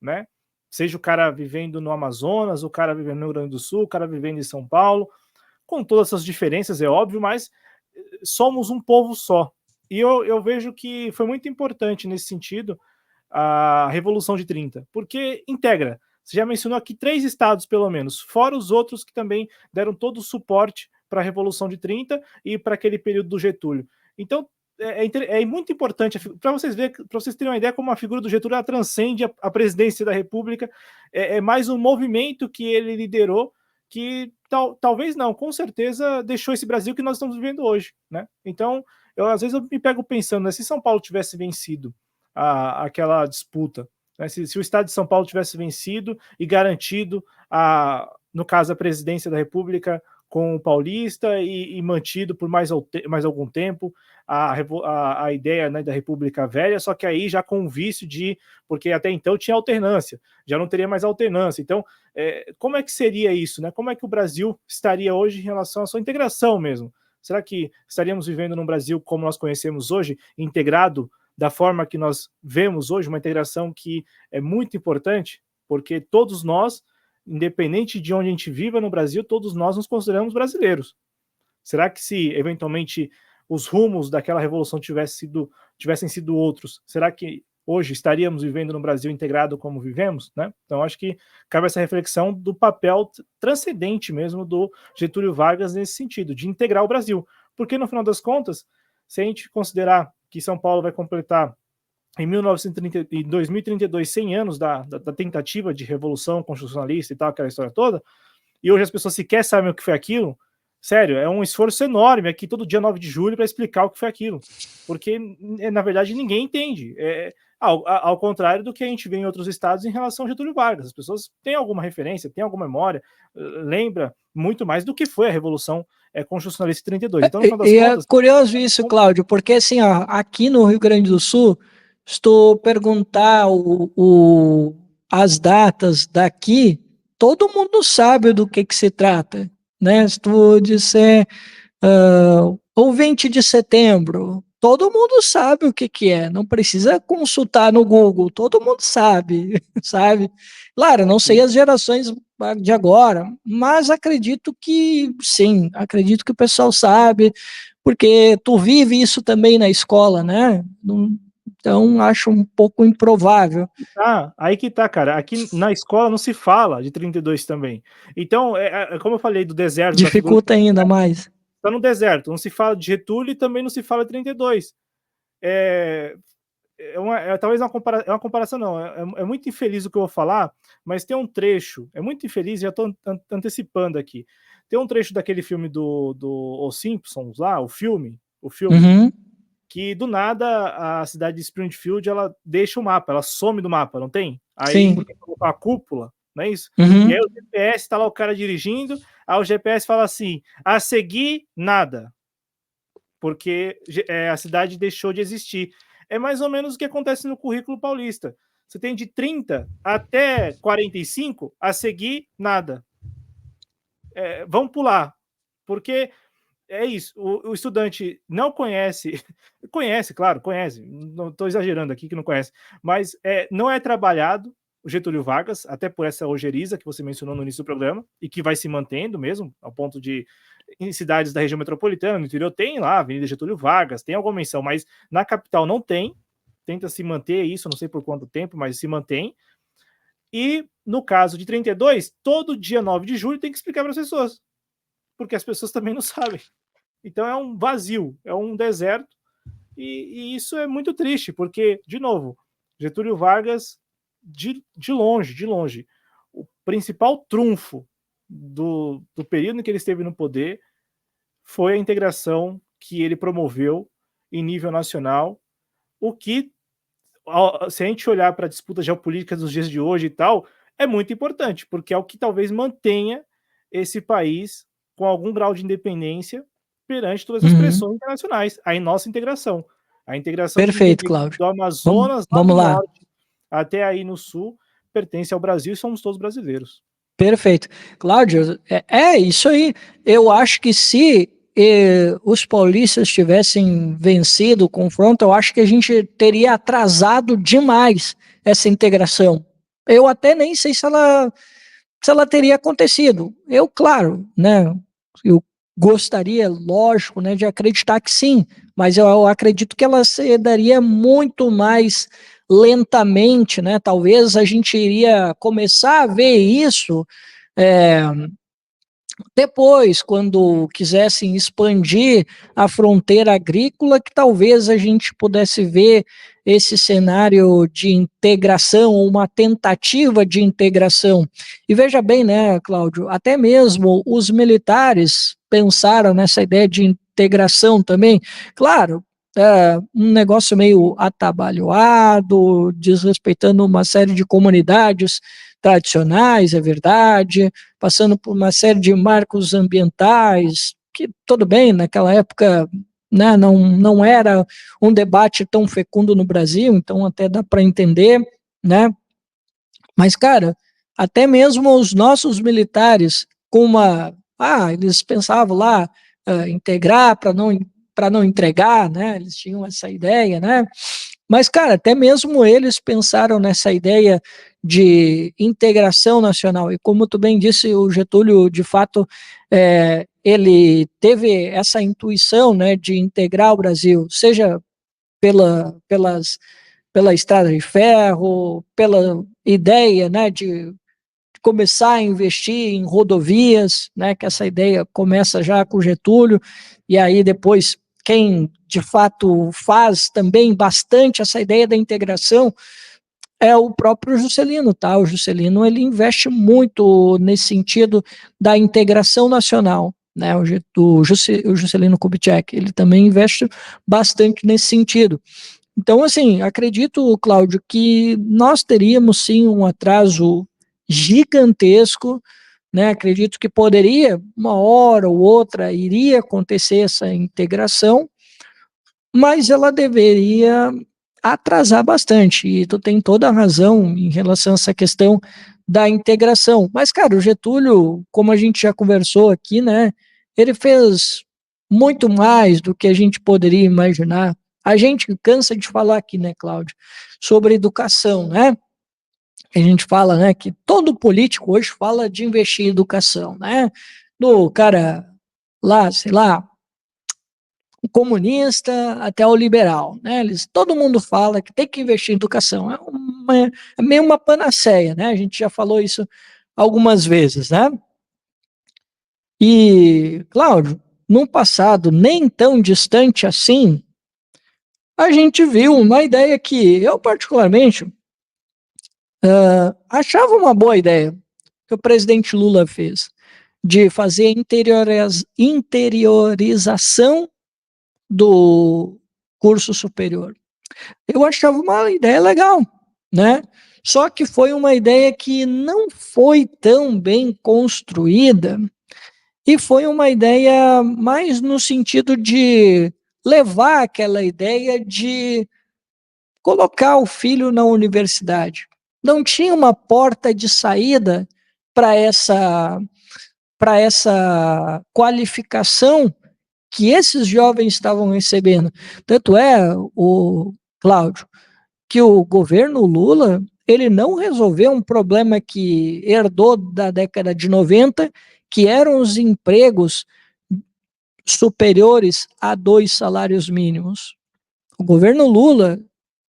né? Seja o cara vivendo no Amazonas, o cara vivendo no Rio Grande do Sul, o cara vivendo em São Paulo, com todas essas diferenças, é óbvio, mas somos um povo só. E eu vejo que foi muito importante nesse sentido a Revolução de 30, porque integra. Você já mencionou aqui 3 estados, pelo menos, fora os outros que também deram todo o suporte para a Revolução de 30 e para aquele período do Getúlio. Então, é muito importante, para vocês verem, para vocês terem uma ideia como a figura do Getúlio transcende a presidência da República, é mais um movimento que ele liderou que talvez não, com certeza deixou esse Brasil que nós estamos vivendo hoje, né? Então, às vezes eu me pego pensando, né, se São Paulo tivesse vencido aquela disputa, né, se o Estado de São Paulo tivesse vencido e garantido, no caso, a presidência da República com o paulista e mantido por mais algum tempo a ideia, né, da República Velha, só que aí já com o vício porque até então tinha alternância, já não teria mais alternância. Então, como é que seria isso, né? Como é que o Brasil estaria hoje em relação à sua integração mesmo? Será que estaríamos vivendo num Brasil como nós conhecemos hoje, integrado da forma que nós vemos hoje, uma integração que é muito importante, porque todos nós, independente de onde a gente viva no Brasil, todos nós nos consideramos brasileiros. Será que se eventualmente os rumos daquela revolução tivessem sido outros, será que hoje estaríamos vivendo no Brasil integrado como vivemos, né? Então acho que cabe essa reflexão do papel transcendente mesmo do Getúlio Vargas nesse sentido, de integrar o Brasil. Porque no final das contas, se a gente considerar que São Paulo vai completar em 2032 100 anos da tentativa de revolução constitucionalista e tal, aquela história toda, e hoje as pessoas sequer sabem o que foi aquilo, sério, é um esforço enorme aqui todo dia 9 de julho para explicar o que foi aquilo, porque na verdade ninguém entende, ao contrário do que a gente vê em outros estados em relação ao Getúlio Vargas. As pessoas têm alguma referência, têm alguma memória, lembra muito mais do que foi a Revolução Constitucionalista de 32. Então, no final das contas... É curioso isso, Cláudio, porque assim, ó, aqui no Rio Grande do Sul, se tu perguntar as datas daqui, todo mundo sabe do que se trata, né? Se tu disser o 20 de setembro, todo mundo sabe o que é, não precisa consultar no Google, todo mundo sabe, sabe? Claro, não sei as gerações de agora, mas acredito que sim, acredito que o pessoal sabe, porque tu vive isso também na escola, né? Então, acho um pouco improvável. Aí que tá, cara. Aqui na escola não se fala de 32 também. Então, como eu falei do deserto, da figura... Dificulta ainda mais. Tá no deserto, não se fala de Getúlio e também não se fala de 32. Talvez uma comparação, não. É muito infeliz o que eu vou falar, mas tem um trecho, é muito infeliz, já estou antecipando aqui. Tem um trecho daquele filme do Os Simpsons lá, o filme, Uhum. que do nada a cidade de Springfield ela deixa o mapa, ela some do mapa, não tem? Aí Sim. porque colocou a cúpula, não é isso? Uhum. E aí o GPS, tá lá o cara dirigindo, aí o GPS fala assim: a seguir, nada. Porque a cidade deixou de existir. É mais ou menos o que acontece no currículo paulista. Você tem de 30 até 45, a seguir, nada. Vamos pular. Porque é isso, o estudante não conhece, conhece, claro, conhece, não estou exagerando aqui que não conhece, mas não é trabalhado o Getúlio Vargas, até por essa ojeriza que você mencionou no início do programa, e que vai se mantendo mesmo, ao ponto de, em cidades da região metropolitana, no interior tem lá a Avenida Getúlio Vargas, tem alguma menção, mas na capital não tem, tenta se manter isso, não sei por quanto tempo, mas se mantém, e no caso de 32, todo dia 9 de julho tem que explicar para as pessoas, porque as pessoas também não sabem. Então é um vazio, é um deserto, e isso é muito triste, porque, de novo, Getúlio Vargas, de longe, o principal trunfo do período em que ele esteve no poder foi a integração que ele promoveu em nível nacional, o que, se a gente olhar para a disputa geopolítica dos dias de hoje e tal, é muito importante, porque é o que talvez mantenha esse país com algum grau de independência perante todas as pressões internacionais, a nossa integração. A integração de Perfeito, entender que Cláudio. do Amazonas, lá Vamos do lá. norte, até aí no sul, pertence ao Brasil e somos todos brasileiros. Perfeito. Cláudio, isso aí. Eu acho que se os paulistas tivessem vencido o confronto, eu acho que a gente teria atrasado demais essa integração. Eu até nem sei se ela teria acontecido. Eu, claro, né, eu gostaria, lógico, né, de acreditar que sim, mas eu acredito que ela se daria muito mais lentamente, né? Talvez a gente iria começar a ver isso depois, quando quisessem expandir a fronteira agrícola, que talvez a gente pudesse ver esse cenário de integração, ou uma tentativa de integração. E veja bem, né, Cláudio, até mesmo os militares pensaram nessa ideia de integração também. Claro, um negócio meio atabalhoado, desrespeitando uma série de comunidades tradicionais, é verdade, passando por uma série de marcos ambientais, que tudo bem, naquela época, né, não era um debate tão fecundo no Brasil, então até dá para entender, né? Mas, cara, até mesmo os nossos militares, eles pensavam lá, integrar para não entregar, né? Eles tinham essa ideia, né? Mas, cara, até mesmo eles pensaram nessa ideia de integração nacional. E como tu bem disse, o Getúlio, de fato, ele teve essa intuição, né, de integrar o Brasil, seja pela estrada de ferro, pela ideia, né, de começar a investir em rodovias, né, que essa ideia começa já com Getúlio, e aí depois quem de fato faz também bastante essa ideia da integração é o próprio Juscelino, tá? O Juscelino, ele investe muito nesse sentido da integração nacional, né? O Juscelino Kubitschek, ele também investe bastante nesse sentido. Então, assim, acredito, Cláudio, que nós teríamos sim um atraso gigantesco, né? Acredito que poderia, uma hora ou outra, iria acontecer essa integração, mas ela deveria atrasar bastante, e tu tem toda a razão em relação a essa questão da integração. Mas, cara, o Getúlio, como a gente já conversou aqui, né, ele fez muito mais do que a gente poderia imaginar. A gente cansa de falar aqui, né, Cláudio, sobre educação, né? A gente fala, né, que todo político hoje fala de investir em educação, né? Do cara lá, sei lá, o comunista até o liberal, né? Todo mundo fala que tem que investir em educação. É meio uma panaceia, né? A gente já falou isso algumas vezes, né? E, Cláudio, num passado nem tão distante assim, a gente viu uma ideia que eu particularmente achava uma boa ideia, que o presidente Lula fez, de fazer interiorização do curso superior. Eu achava uma ideia legal, né? Só que foi uma ideia que não foi tão bem construída e foi uma ideia mais no sentido de levar aquela ideia de colocar o filho na universidade. Não tinha uma porta de saída para essa qualificação que esses jovens estavam recebendo. Tanto é, o Cláudio, que o governo Lula, ele não resolveu um problema que herdou da década de 90, que eram os empregos superiores a 2 salários mínimos. O governo Lula,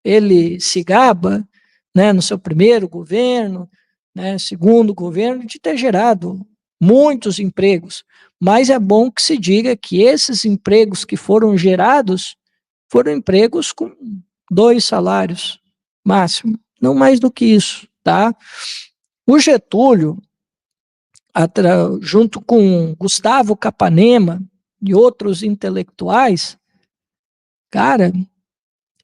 ele se gaba, né, no seu primeiro governo, né, segundo governo, de ter gerado muitos empregos, mas é bom que se diga que esses empregos que foram gerados foram empregos com 2 salários máximo, não mais do que isso, tá? O Getúlio, junto com Gustavo Capanema e outros intelectuais, cara,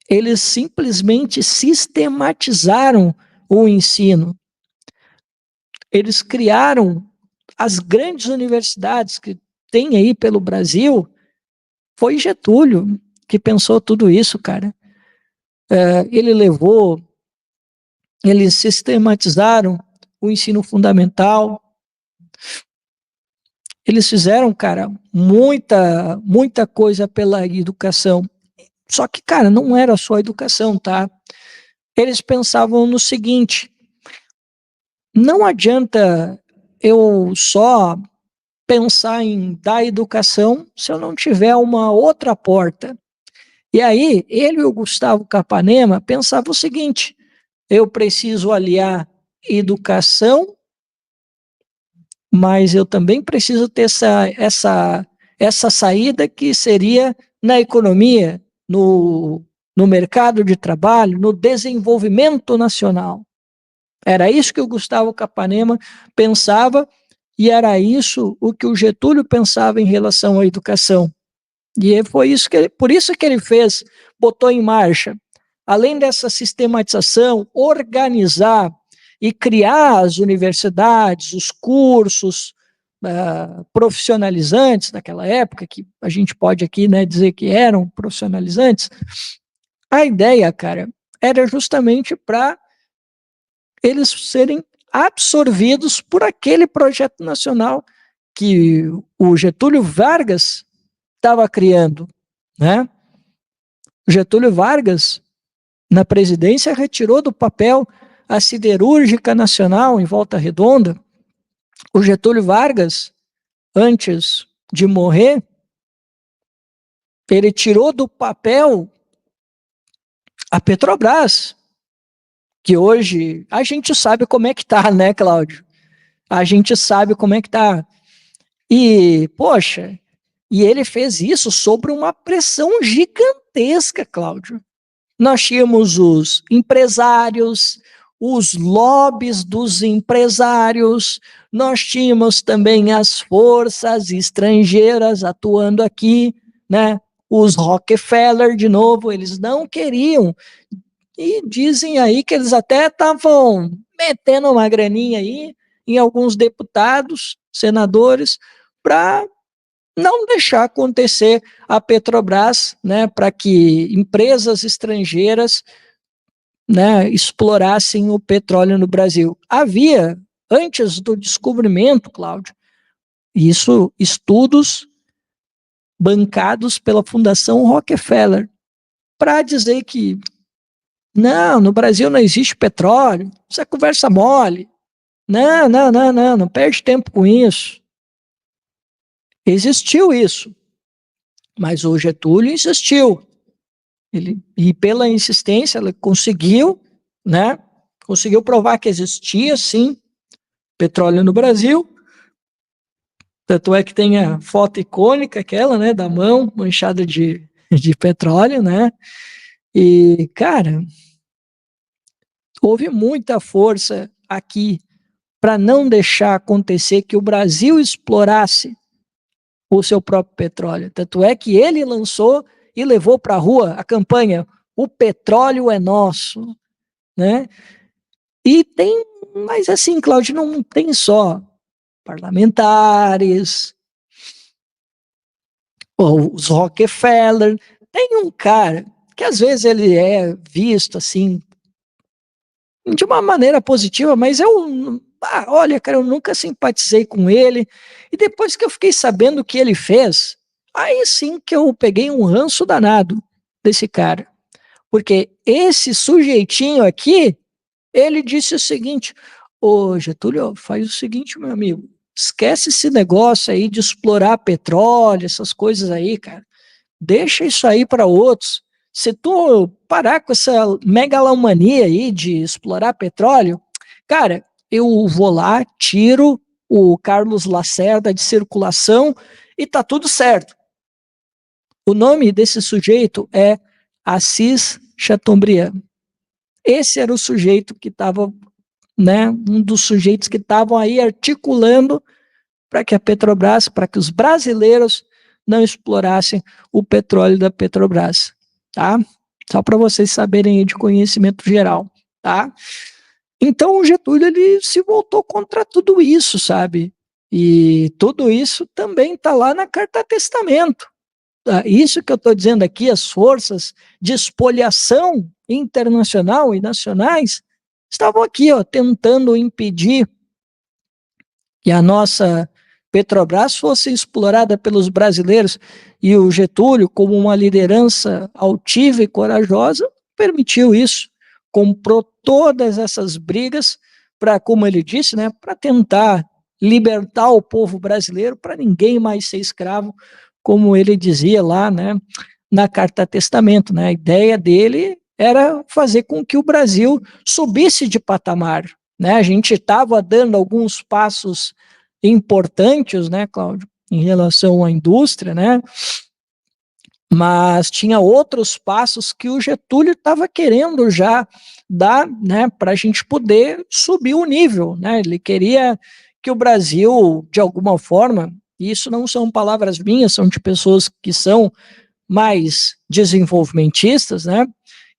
eles simplesmente sistematizaram o ensino. Eles criaram as grandes universidades que tem aí pelo Brasil. Foi Getúlio que pensou tudo isso, cara. Eles sistematizaram o ensino fundamental. Eles fizeram, cara, muita coisa pela educação. Só que, cara, não era só a educação, tá? Eles pensavam no seguinte: não adianta eu só pensar em dar educação se eu não tiver uma outra porta. E aí, ele e o Gustavo Capanema pensavam o seguinte: eu preciso aliar educação, mas eu também preciso ter essa saída que seria na economia, no mercado de trabalho, no desenvolvimento nacional. Era isso que o Gustavo Capanema pensava e era isso o que o Getúlio pensava em relação à educação. E foi isso por isso que ele botou em marcha, além dessa sistematização, organizar e criar as universidades, os cursos profissionalizantes naquela época, que a gente pode aqui, né, dizer que eram profissionalizantes. A ideia, cara, era justamente para eles serem absorvidos por aquele projeto nacional que o Getúlio Vargas estava criando, né? O Getúlio Vargas, na presidência, retirou do papel a siderúrgica nacional em Volta Redonda. O Getúlio Vargas, antes de morrer, ele tirou do papel a Petrobras, que hoje a gente sabe como é que tá, né, Cláudio? A gente sabe como é que tá. E, poxa, e ele fez isso sob uma pressão gigantesca, Cláudio. Nós tínhamos os empresários, os lobbies dos empresários, nós tínhamos também as forças estrangeiras atuando aqui, né? Os Rockefeller, de novo, eles não queriam. E dizem aí que eles até estavam metendo uma graninha aí em alguns deputados, senadores, para não deixar acontecer a Petrobras, né, para que empresas estrangeiras, né, explorassem o petróleo no Brasil. Havia, antes do descobrimento, Cláudio, isso, estudos bancados pela Fundação Rockefeller, para dizer que não, no Brasil não existe petróleo, isso é conversa mole. Não, não, não, não, não perde tempo com isso. Existiu isso, mas o Getúlio insistiu. E pela insistência, ele conseguiu, né? Conseguiu provar que existia, sim, petróleo no Brasil. Tanto é que tem a foto icônica, aquela, né, da mão manchada de petróleo, né? E, cara, houve muita força aqui para não deixar acontecer que o Brasil explorasse o seu próprio petróleo. Tanto é que ele lançou e levou para a rua a campanha "O petróleo é nosso", né? E tem, mas assim, Cláudio, não tem só parlamentares, ou os Rockefeller, tem um cara que às vezes ele é visto assim de uma maneira positiva, mas olha, cara, eu nunca simpatizei com ele. E depois que eu fiquei sabendo o que ele fez, aí sim que eu peguei um ranço danado desse cara. Porque esse sujeitinho aqui, ele disse o seguinte: ô Getúlio, faz o seguinte, meu amigo, esquece esse negócio aí de explorar petróleo, essas coisas aí, cara. Deixa isso aí para outros. Se tu parar com essa megalomania aí de explorar petróleo, cara, eu vou lá, tiro o Carlos Lacerda de circulação e tá tudo certo. O nome desse sujeito é Assis Chateaubriand. Esse era o sujeito que estava, né, um dos sujeitos que estavam aí articulando para que a Petrobras, para que os brasileiros não explorassem o petróleo da Petrobras, tá? Só para vocês saberem aí de conhecimento geral, tá? Então o Getúlio ele se voltou contra tudo isso, sabe? E tudo isso também está lá na Carta Testamento. Tá? Isso que eu estou dizendo aqui, as forças de espoliação internacional e nacionais estavam aqui, ó, tentando impedir que a nossa Petrobras fosse explorada pelos brasileiros, e o Getúlio, como uma liderança altiva e corajosa, permitiu isso, comprou todas essas brigas para, como ele disse, né, para tentar libertar o povo brasileiro, para ninguém mais ser escravo, como ele dizia lá, né, na Carta Testamento, né? A ideia dele era fazer com que o Brasil subisse de patamar, né? A gente estava dando alguns passos importantes, né, Cláudio, em relação à indústria, né? Mas tinha outros passos que o Getúlio estava querendo já dar, né, para a gente poder subir o nível, né? Ele queria que o Brasil, de alguma forma, e isso não são palavras minhas, são de pessoas que são mais desenvolvimentistas, né,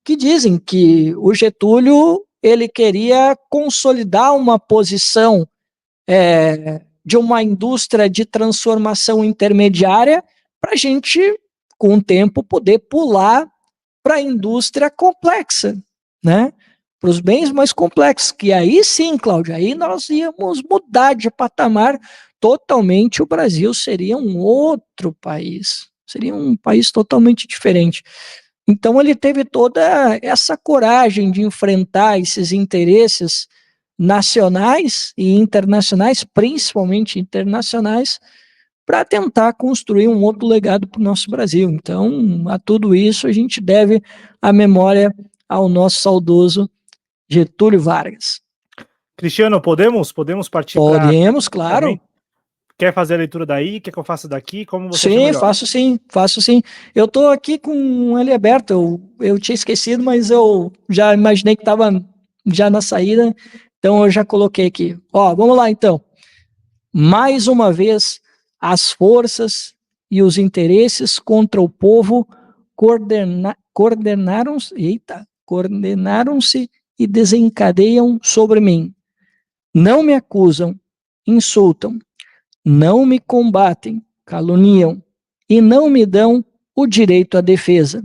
que dizem que o Getúlio ele queria consolidar uma posição de uma indústria de transformação intermediária para a gente, com o tempo, poder pular para a indústria complexa, né? Para os bens mais complexos, que aí sim, Cláudia, aí nós íamos mudar de patamar totalmente, o Brasil seria um outro país, seria um país totalmente diferente. Então ele teve toda essa coragem de enfrentar esses interesses nacionais e internacionais, principalmente internacionais, para tentar construir um outro legado para o nosso Brasil. Então, a tudo isso a gente deve a memória ao nosso saudoso Getúlio Vargas. Cristiano, podemos partir para Podemos, claro. Quer fazer a leitura daí? Quer que eu faça daqui? Como você acha Sim, melhor? faço sim, faço sim. Eu estou aqui com ele aberto, eu tinha esquecido, mas eu já imaginei que estava já na saída, então eu já coloquei aqui. Ó, vamos lá então. Mais uma vez, as forças e os interesses contra o povo coordenaram-se e desencadeiam sobre mim. Não me acusam, insultam, não me combatem, caluniam e não me dão o direito à defesa.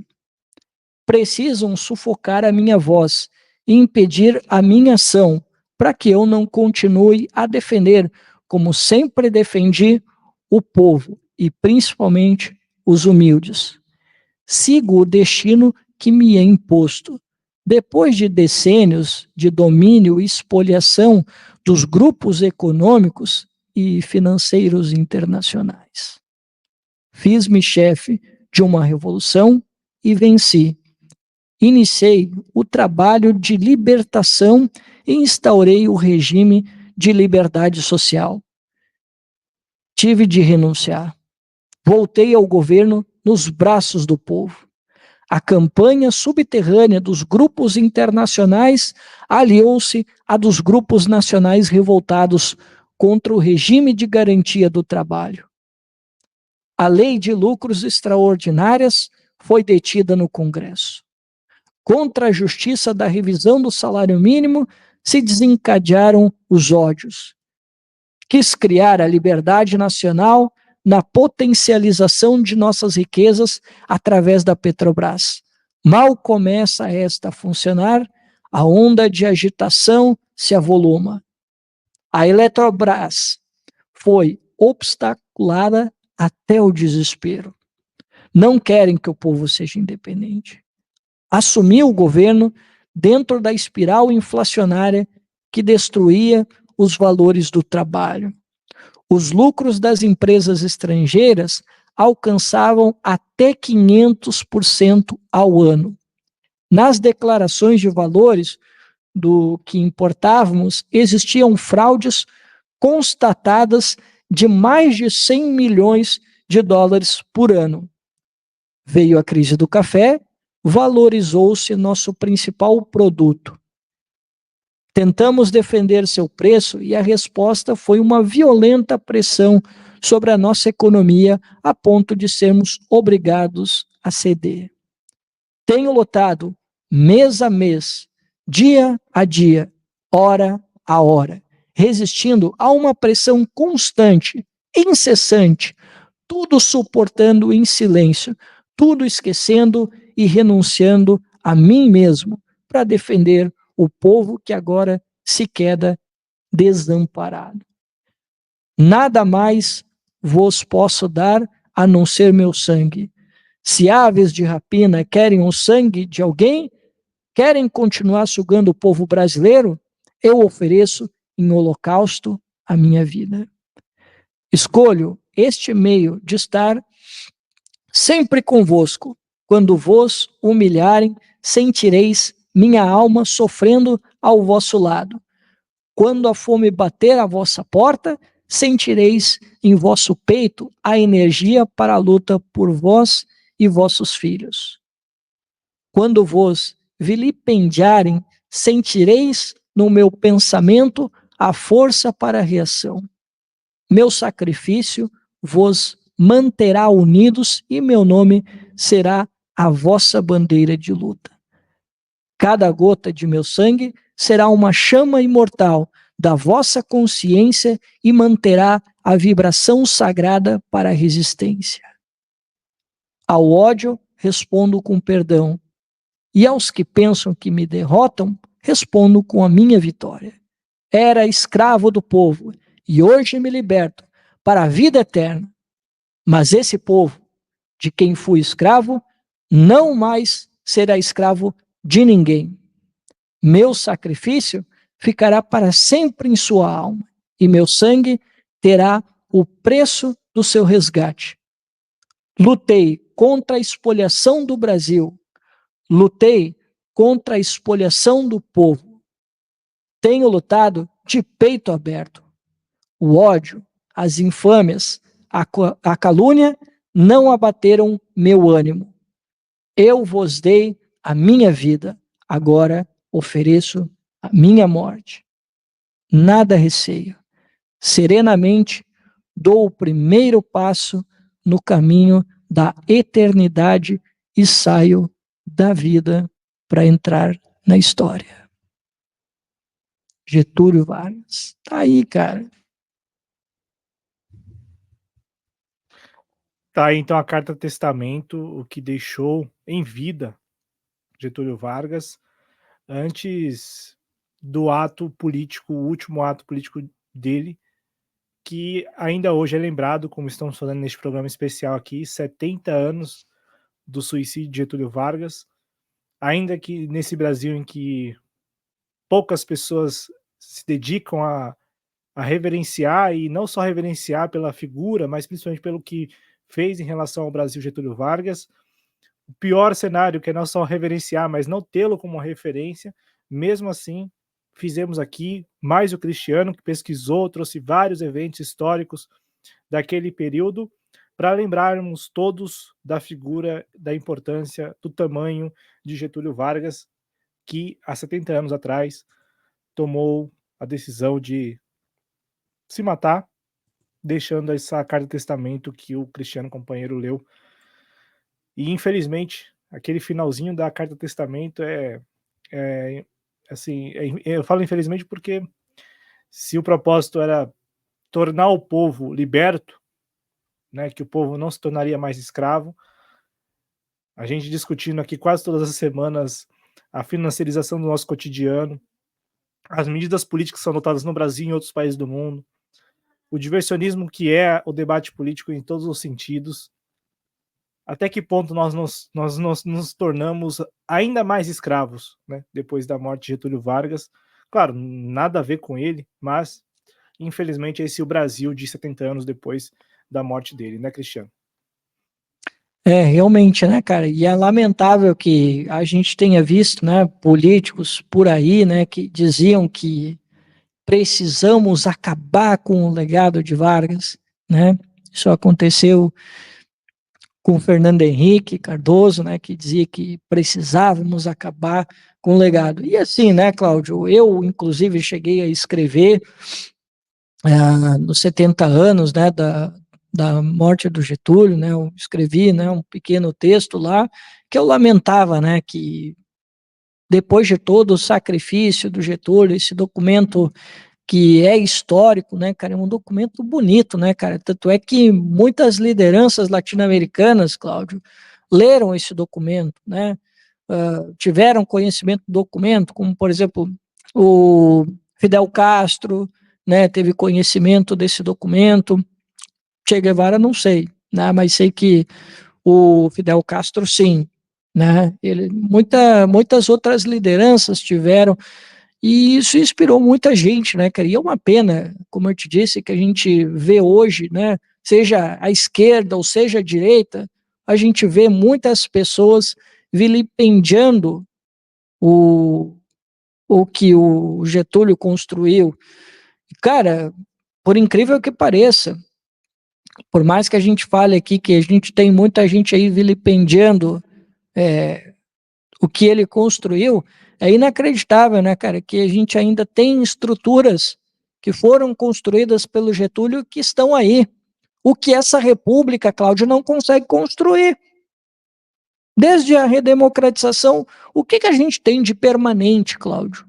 Precisam sufocar a minha voz e impedir a minha ação para que eu não continue a defender, como sempre defendi, o povo e principalmente os humildes. Sigo o destino que me é imposto. Depois de decênios de domínio e expoliação dos grupos econômicos e financeiros internacionais. Fiz-me chefe de uma revolução e venci. Iniciei o trabalho de libertação e instaurei o regime de liberdade social. Tive de renunciar. Voltei ao governo nos braços do povo. A campanha subterrânea dos grupos internacionais aliou-se à dos grupos nacionais revoltados contra o regime de garantia do trabalho. A lei de lucros extraordinárias foi detida no Congresso. Contra a justiça da revisão do salário mínimo se desencadearam os ódios. Quis criar a liberdade nacional na potencialização de nossas riquezas através da Petrobras. Mal começa esta a funcionar, a onda de agitação se avoluma. A Eletrobras foi obstaculada até o desespero. Não querem que o povo seja independente. Assumiu o governo dentro da espiral inflacionária que destruía os valores do trabalho. Os lucros das empresas estrangeiras alcançavam até 500% ao ano. Nas declarações de valores do que importávamos, existiam fraudes constatadas de mais de 100 milhões de dólares por ano. Veio a crise do café, valorizou-se nosso principal produto. Tentamos defender seu preço e a resposta foi uma violenta pressão sobre a nossa economia a ponto de sermos obrigados a ceder. Tenho lutado mês a mês, dia a dia, hora a hora, resistindo a uma pressão constante, incessante, tudo suportando em silêncio, tudo esquecendo e renunciando a mim mesmo para defender o povo que agora se queda desamparado. Nada mais vos posso dar a não ser meu sangue. Se aves de rapina querem o sangue de alguém, querem continuar sugando o povo brasileiro, eu ofereço em holocausto a minha vida. Escolho este meio de estar sempre convosco. Quando vos humilharem, sentireis minha alma sofrendo ao vosso lado. Quando a fome bater à vossa porta, sentireis em vosso peito a energia para a luta por vós e vossos filhos. Quando vos vilipendiarem, sentireis no meu pensamento a força para a reação. Meu sacrifício vos manterá unidos e meu nome será a vossa bandeira de luta. Cada gota de meu sangue será uma chama imortal da vossa consciência e manterá a vibração sagrada para a resistência. Ao ódio, respondo com perdão, e aos que pensam que me derrotam, respondo com a minha vitória. Era escravo do povo, e hoje me liberto para a vida eterna. Mas esse povo, de quem fui escravo, não mais será escravo de ninguém. Meu sacrifício ficará para sempre em sua alma, e meu sangue terá o preço do seu resgate. Lutei contra a espoliação do Brasil. Lutei contra a espoliação do povo. Tenho lutado de peito aberto. O ódio, as infâmias, a calúnia não abateram meu ânimo. Eu vos dei a minha vida, agora ofereço a minha morte. Nada receio. Serenamente dou o primeiro passo no caminho da eternidade e saio da vida para entrar na história. Getúlio Vargas. Tá aí, cara. Tá aí então a carta testamento, o que deixou em vida Getúlio Vargas, antes do ato político, o último ato político dele, que ainda hoje é lembrado, como estamos falando neste programa especial aqui, 70 anos do suicídio de Getúlio Vargas, ainda que nesse Brasil em que poucas pessoas se dedicam a reverenciar, e não só reverenciar pela figura, mas principalmente pelo que fez em relação ao Brasil Getúlio Vargas. O pior cenário, que é não só reverenciar, mas não tê-lo como uma referência. Mesmo assim, fizemos aqui mais o Cristiano, que pesquisou, trouxe vários eventos históricos daquele período, para lembrarmos todos da figura, da importância, do tamanho de Getúlio Vargas, que há 70 anos atrás tomou a decisão de se matar, deixando essa carta de testamento que o Cristiano companheiro leu. E infelizmente, aquele finalzinho da carta testamento é assim, eu falo infelizmente porque se o propósito era tornar o povo liberto, né, que o povo não se tornaria mais escravo, a gente discutindo aqui quase todas as semanas a financiarização do nosso cotidiano, as medidas políticas que são adotadas no Brasil e em outros países do mundo, o diversionismo que é o debate político em todos os sentidos. Até que ponto nos tornamos ainda mais escravos, né, depois da morte de Getúlio Vargas. Claro, nada a ver com ele, mas infelizmente esse é o Brasil de 70 anos depois da morte dele, né, Cristiano? É, realmente, né, cara? E é lamentável que a gente tenha visto, né, políticos por aí, né, que diziam que precisamos acabar com o legado de Vargas, né? Isso aconteceu com o Fernando Henrique Cardoso, né, que dizia que precisávamos acabar com o legado. E assim, né, Cláudio, eu inclusive cheguei a escrever nos 70 anos, né, da morte do Getúlio, né, eu escrevi, né, um pequeno texto lá, que eu lamentava, né, que depois de todo o sacrifício do Getúlio, esse documento que é histórico, né, cara, é um documento bonito, né, cara, tanto é que muitas lideranças latino-americanas, Cláudio, leram esse documento, né, tiveram conhecimento do documento, como, por exemplo, o Fidel Castro, né, teve conhecimento desse documento. Che Guevara não sei, né, mas sei que o Fidel Castro sim, né, muitas outras lideranças tiveram, e isso inspirou muita gente, né, cara, e é uma pena, como eu te disse, que a gente vê hoje, né, seja a esquerda ou seja a direita, a gente vê muitas pessoas vilipendiando o, o que o Getúlio construiu. Cara, por incrível que pareça, por mais que a gente fale aqui que a gente tem muita gente aí vilipendiando o que ele construiu, é inacreditável, né, cara, que a gente ainda tem estruturas que foram construídas pelo Getúlio que estão aí. O que essa república, Cláudio, não consegue construir. Desde a redemocratização, o que a gente tem de permanente, Cláudio?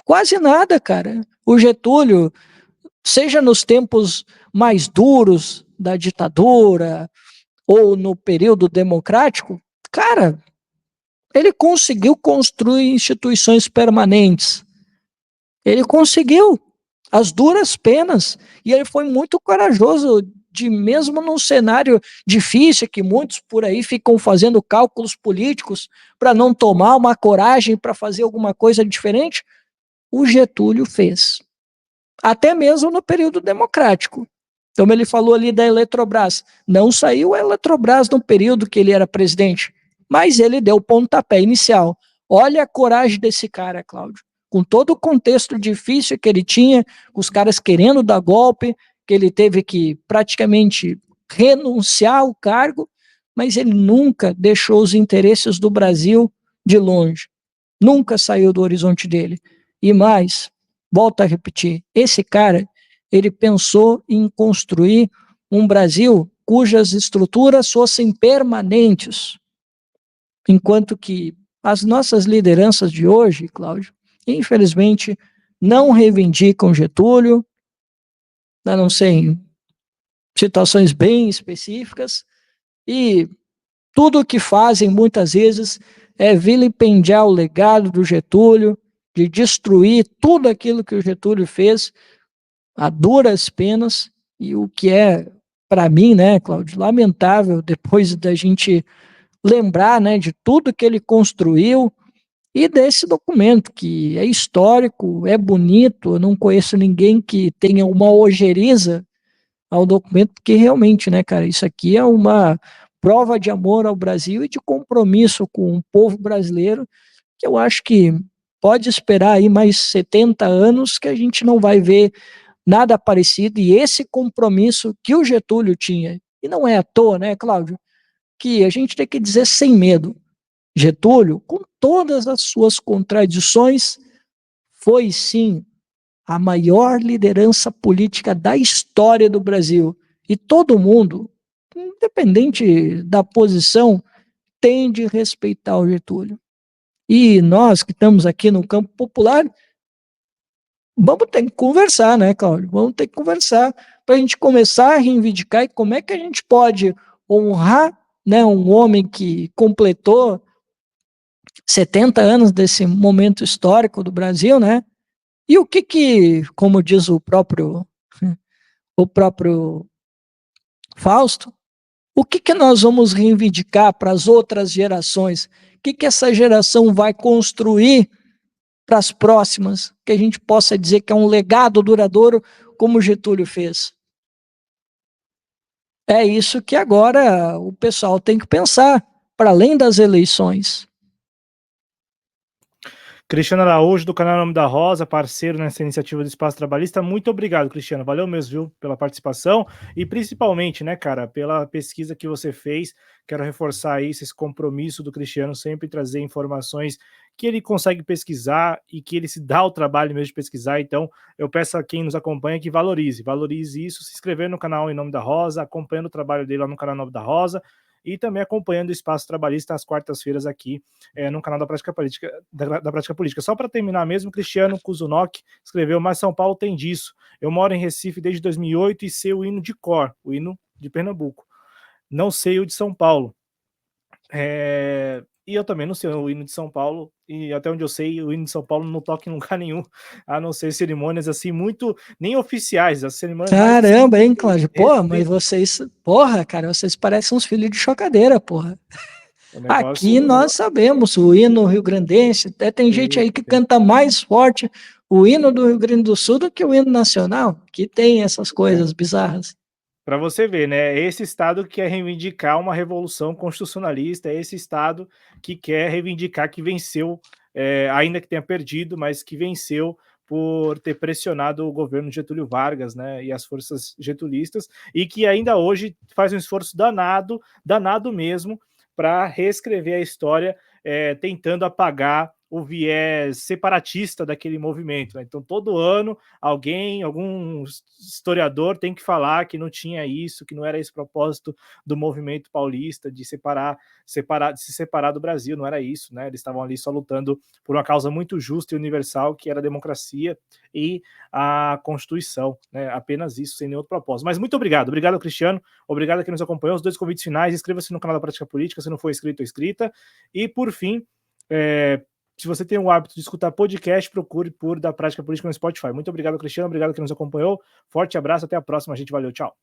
Quase nada, cara. O Getúlio, seja nos tempos mais duros da ditadura ou no período democrático, cara, ele conseguiu construir instituições permanentes. Ele conseguiu, as duras penas, e ele foi muito corajoso de mesmo num cenário difícil que muitos por aí ficam fazendo cálculos políticos para não tomar uma coragem para fazer alguma coisa diferente, o Getúlio fez. Até mesmo no período democrático. Então ele falou ali da Eletrobras. Não saiu a Eletrobras no período que ele era presidente, mas ele deu o pontapé inicial. Olha a coragem desse cara, Cláudio. Com todo o contexto difícil que ele tinha, com os caras querendo dar golpe, que ele teve que praticamente renunciar ao cargo, mas ele nunca deixou os interesses do Brasil de longe. Nunca saiu do horizonte dele. E mais, volto a repetir, esse cara, ele pensou em construir um Brasil cujas estruturas fossem permanentes, enquanto que as nossas lideranças de hoje, Cláudio, infelizmente, não reivindicam Getúlio, a não ser em situações bem específicas, e tudo o que fazem muitas vezes é vilipendiar o legado do Getúlio, de destruir tudo aquilo que o Getúlio fez a duras penas, e o que é, para mim, né, Cláudio, lamentável, depois da gente lembrar, né, de tudo que ele construiu e desse documento, que é histórico, é bonito, eu não conheço ninguém que tenha uma ojeriza ao documento, porque realmente, né, cara, isso aqui é uma prova de amor ao Brasil e de compromisso com o povo brasileiro, que eu acho que pode esperar aí mais 70 anos que a gente não vai ver nada parecido, e esse compromisso que o Getúlio tinha, e não é à toa, né, Cláudio, que a gente tem que dizer sem medo, Getúlio, com todas as suas contradições, foi sim a maior liderança política da história do Brasil. E todo mundo, independente da posição, tem de respeitar o Getúlio. E nós que estamos aqui no campo popular, vamos ter que conversar, né, Cláudio? Vamos ter que conversar para a gente começar a reivindicar e como é que a gente pode honrar, né, um homem que completou 70 anos desse momento histórico do Brasil, né? E o que, como diz o próprio Fausto, o que nós vamos reivindicar para as outras gerações? O que essa geração vai construir para as próximas, que a gente possa dizer que é um legado duradouro, como Getúlio fez? É isso que agora o pessoal tem que pensar, para além das eleições. Cristiano Araújo, do canal Nome da Rosa, parceiro nessa iniciativa do Espaço Trabalhista. Muito obrigado, Cristiano. Valeu mesmo, viu, pela participação e principalmente, né, cara, pela pesquisa que você fez. Quero reforçar isso, esse compromisso do Cristiano, sempre trazer informações que ele consegue pesquisar e que ele se dá o trabalho mesmo de pesquisar. Então, eu peço a quem nos acompanha que valorize isso, se inscrever no canal Em Nome da Rosa, acompanhando o trabalho dele lá no canal Nome da Rosa e também acompanhando o Espaço Trabalhista às quartas-feiras aqui no canal da Prática Política. Da Prática Política. Só para terminar mesmo, Cristiano Kuzunock escreveu: Mas São Paulo tem disso. Eu moro em Recife desde 2008 e sei o hino de cor, o hino de Pernambuco. Não sei o de São Paulo. E eu também não sei o hino de São Paulo, e até onde eu sei, o hino de São Paulo não toca em lugar nenhum, a não ser cerimônias assim, muito nem oficiais, as cerimônias mais assim. Caramba, hein, Cláudio? Porra, mas vocês, porra, cara, vocês parecem uns filhos de chocadeira, porra. O negócio, Aqui nós sabemos o hino rio-grandense, até tem gente aí que canta mais forte o hino do Rio Grande do Sul do que o hino nacional, que tem essas coisas bizarras. Para você ver, né? É esse Estado que quer reivindicar uma revolução constitucionalista, é esse Estado que quer reivindicar que venceu, ainda que tenha perdido, mas que venceu por ter pressionado o governo Getúlio Vargas, né, e as forças getulistas, e que ainda hoje faz um esforço danado, danado mesmo, para reescrever a história, tentando apagar o viés separatista daquele movimento, né? Então, todo ano, algum historiador tem que falar que não tinha isso, que não era esse propósito do movimento paulista de se separar do Brasil, não era isso, né? Eles estavam ali só lutando por uma causa muito justa e universal, que era a democracia e a Constituição, né? Apenas isso, sem nenhum outro propósito. Mas muito obrigado, Cristiano, obrigado a quem nos acompanhou, os 2 convites finais, inscreva-se no canal da Prática Política, se não for inscrito ou inscrita, e por fim, se você tem o hábito de escutar podcast, procure por Da Prática Política no Spotify. Muito obrigado, Cristiano. Obrigado que nos acompanhou. Forte abraço. Até a próxima, gente. Valeu. Tchau.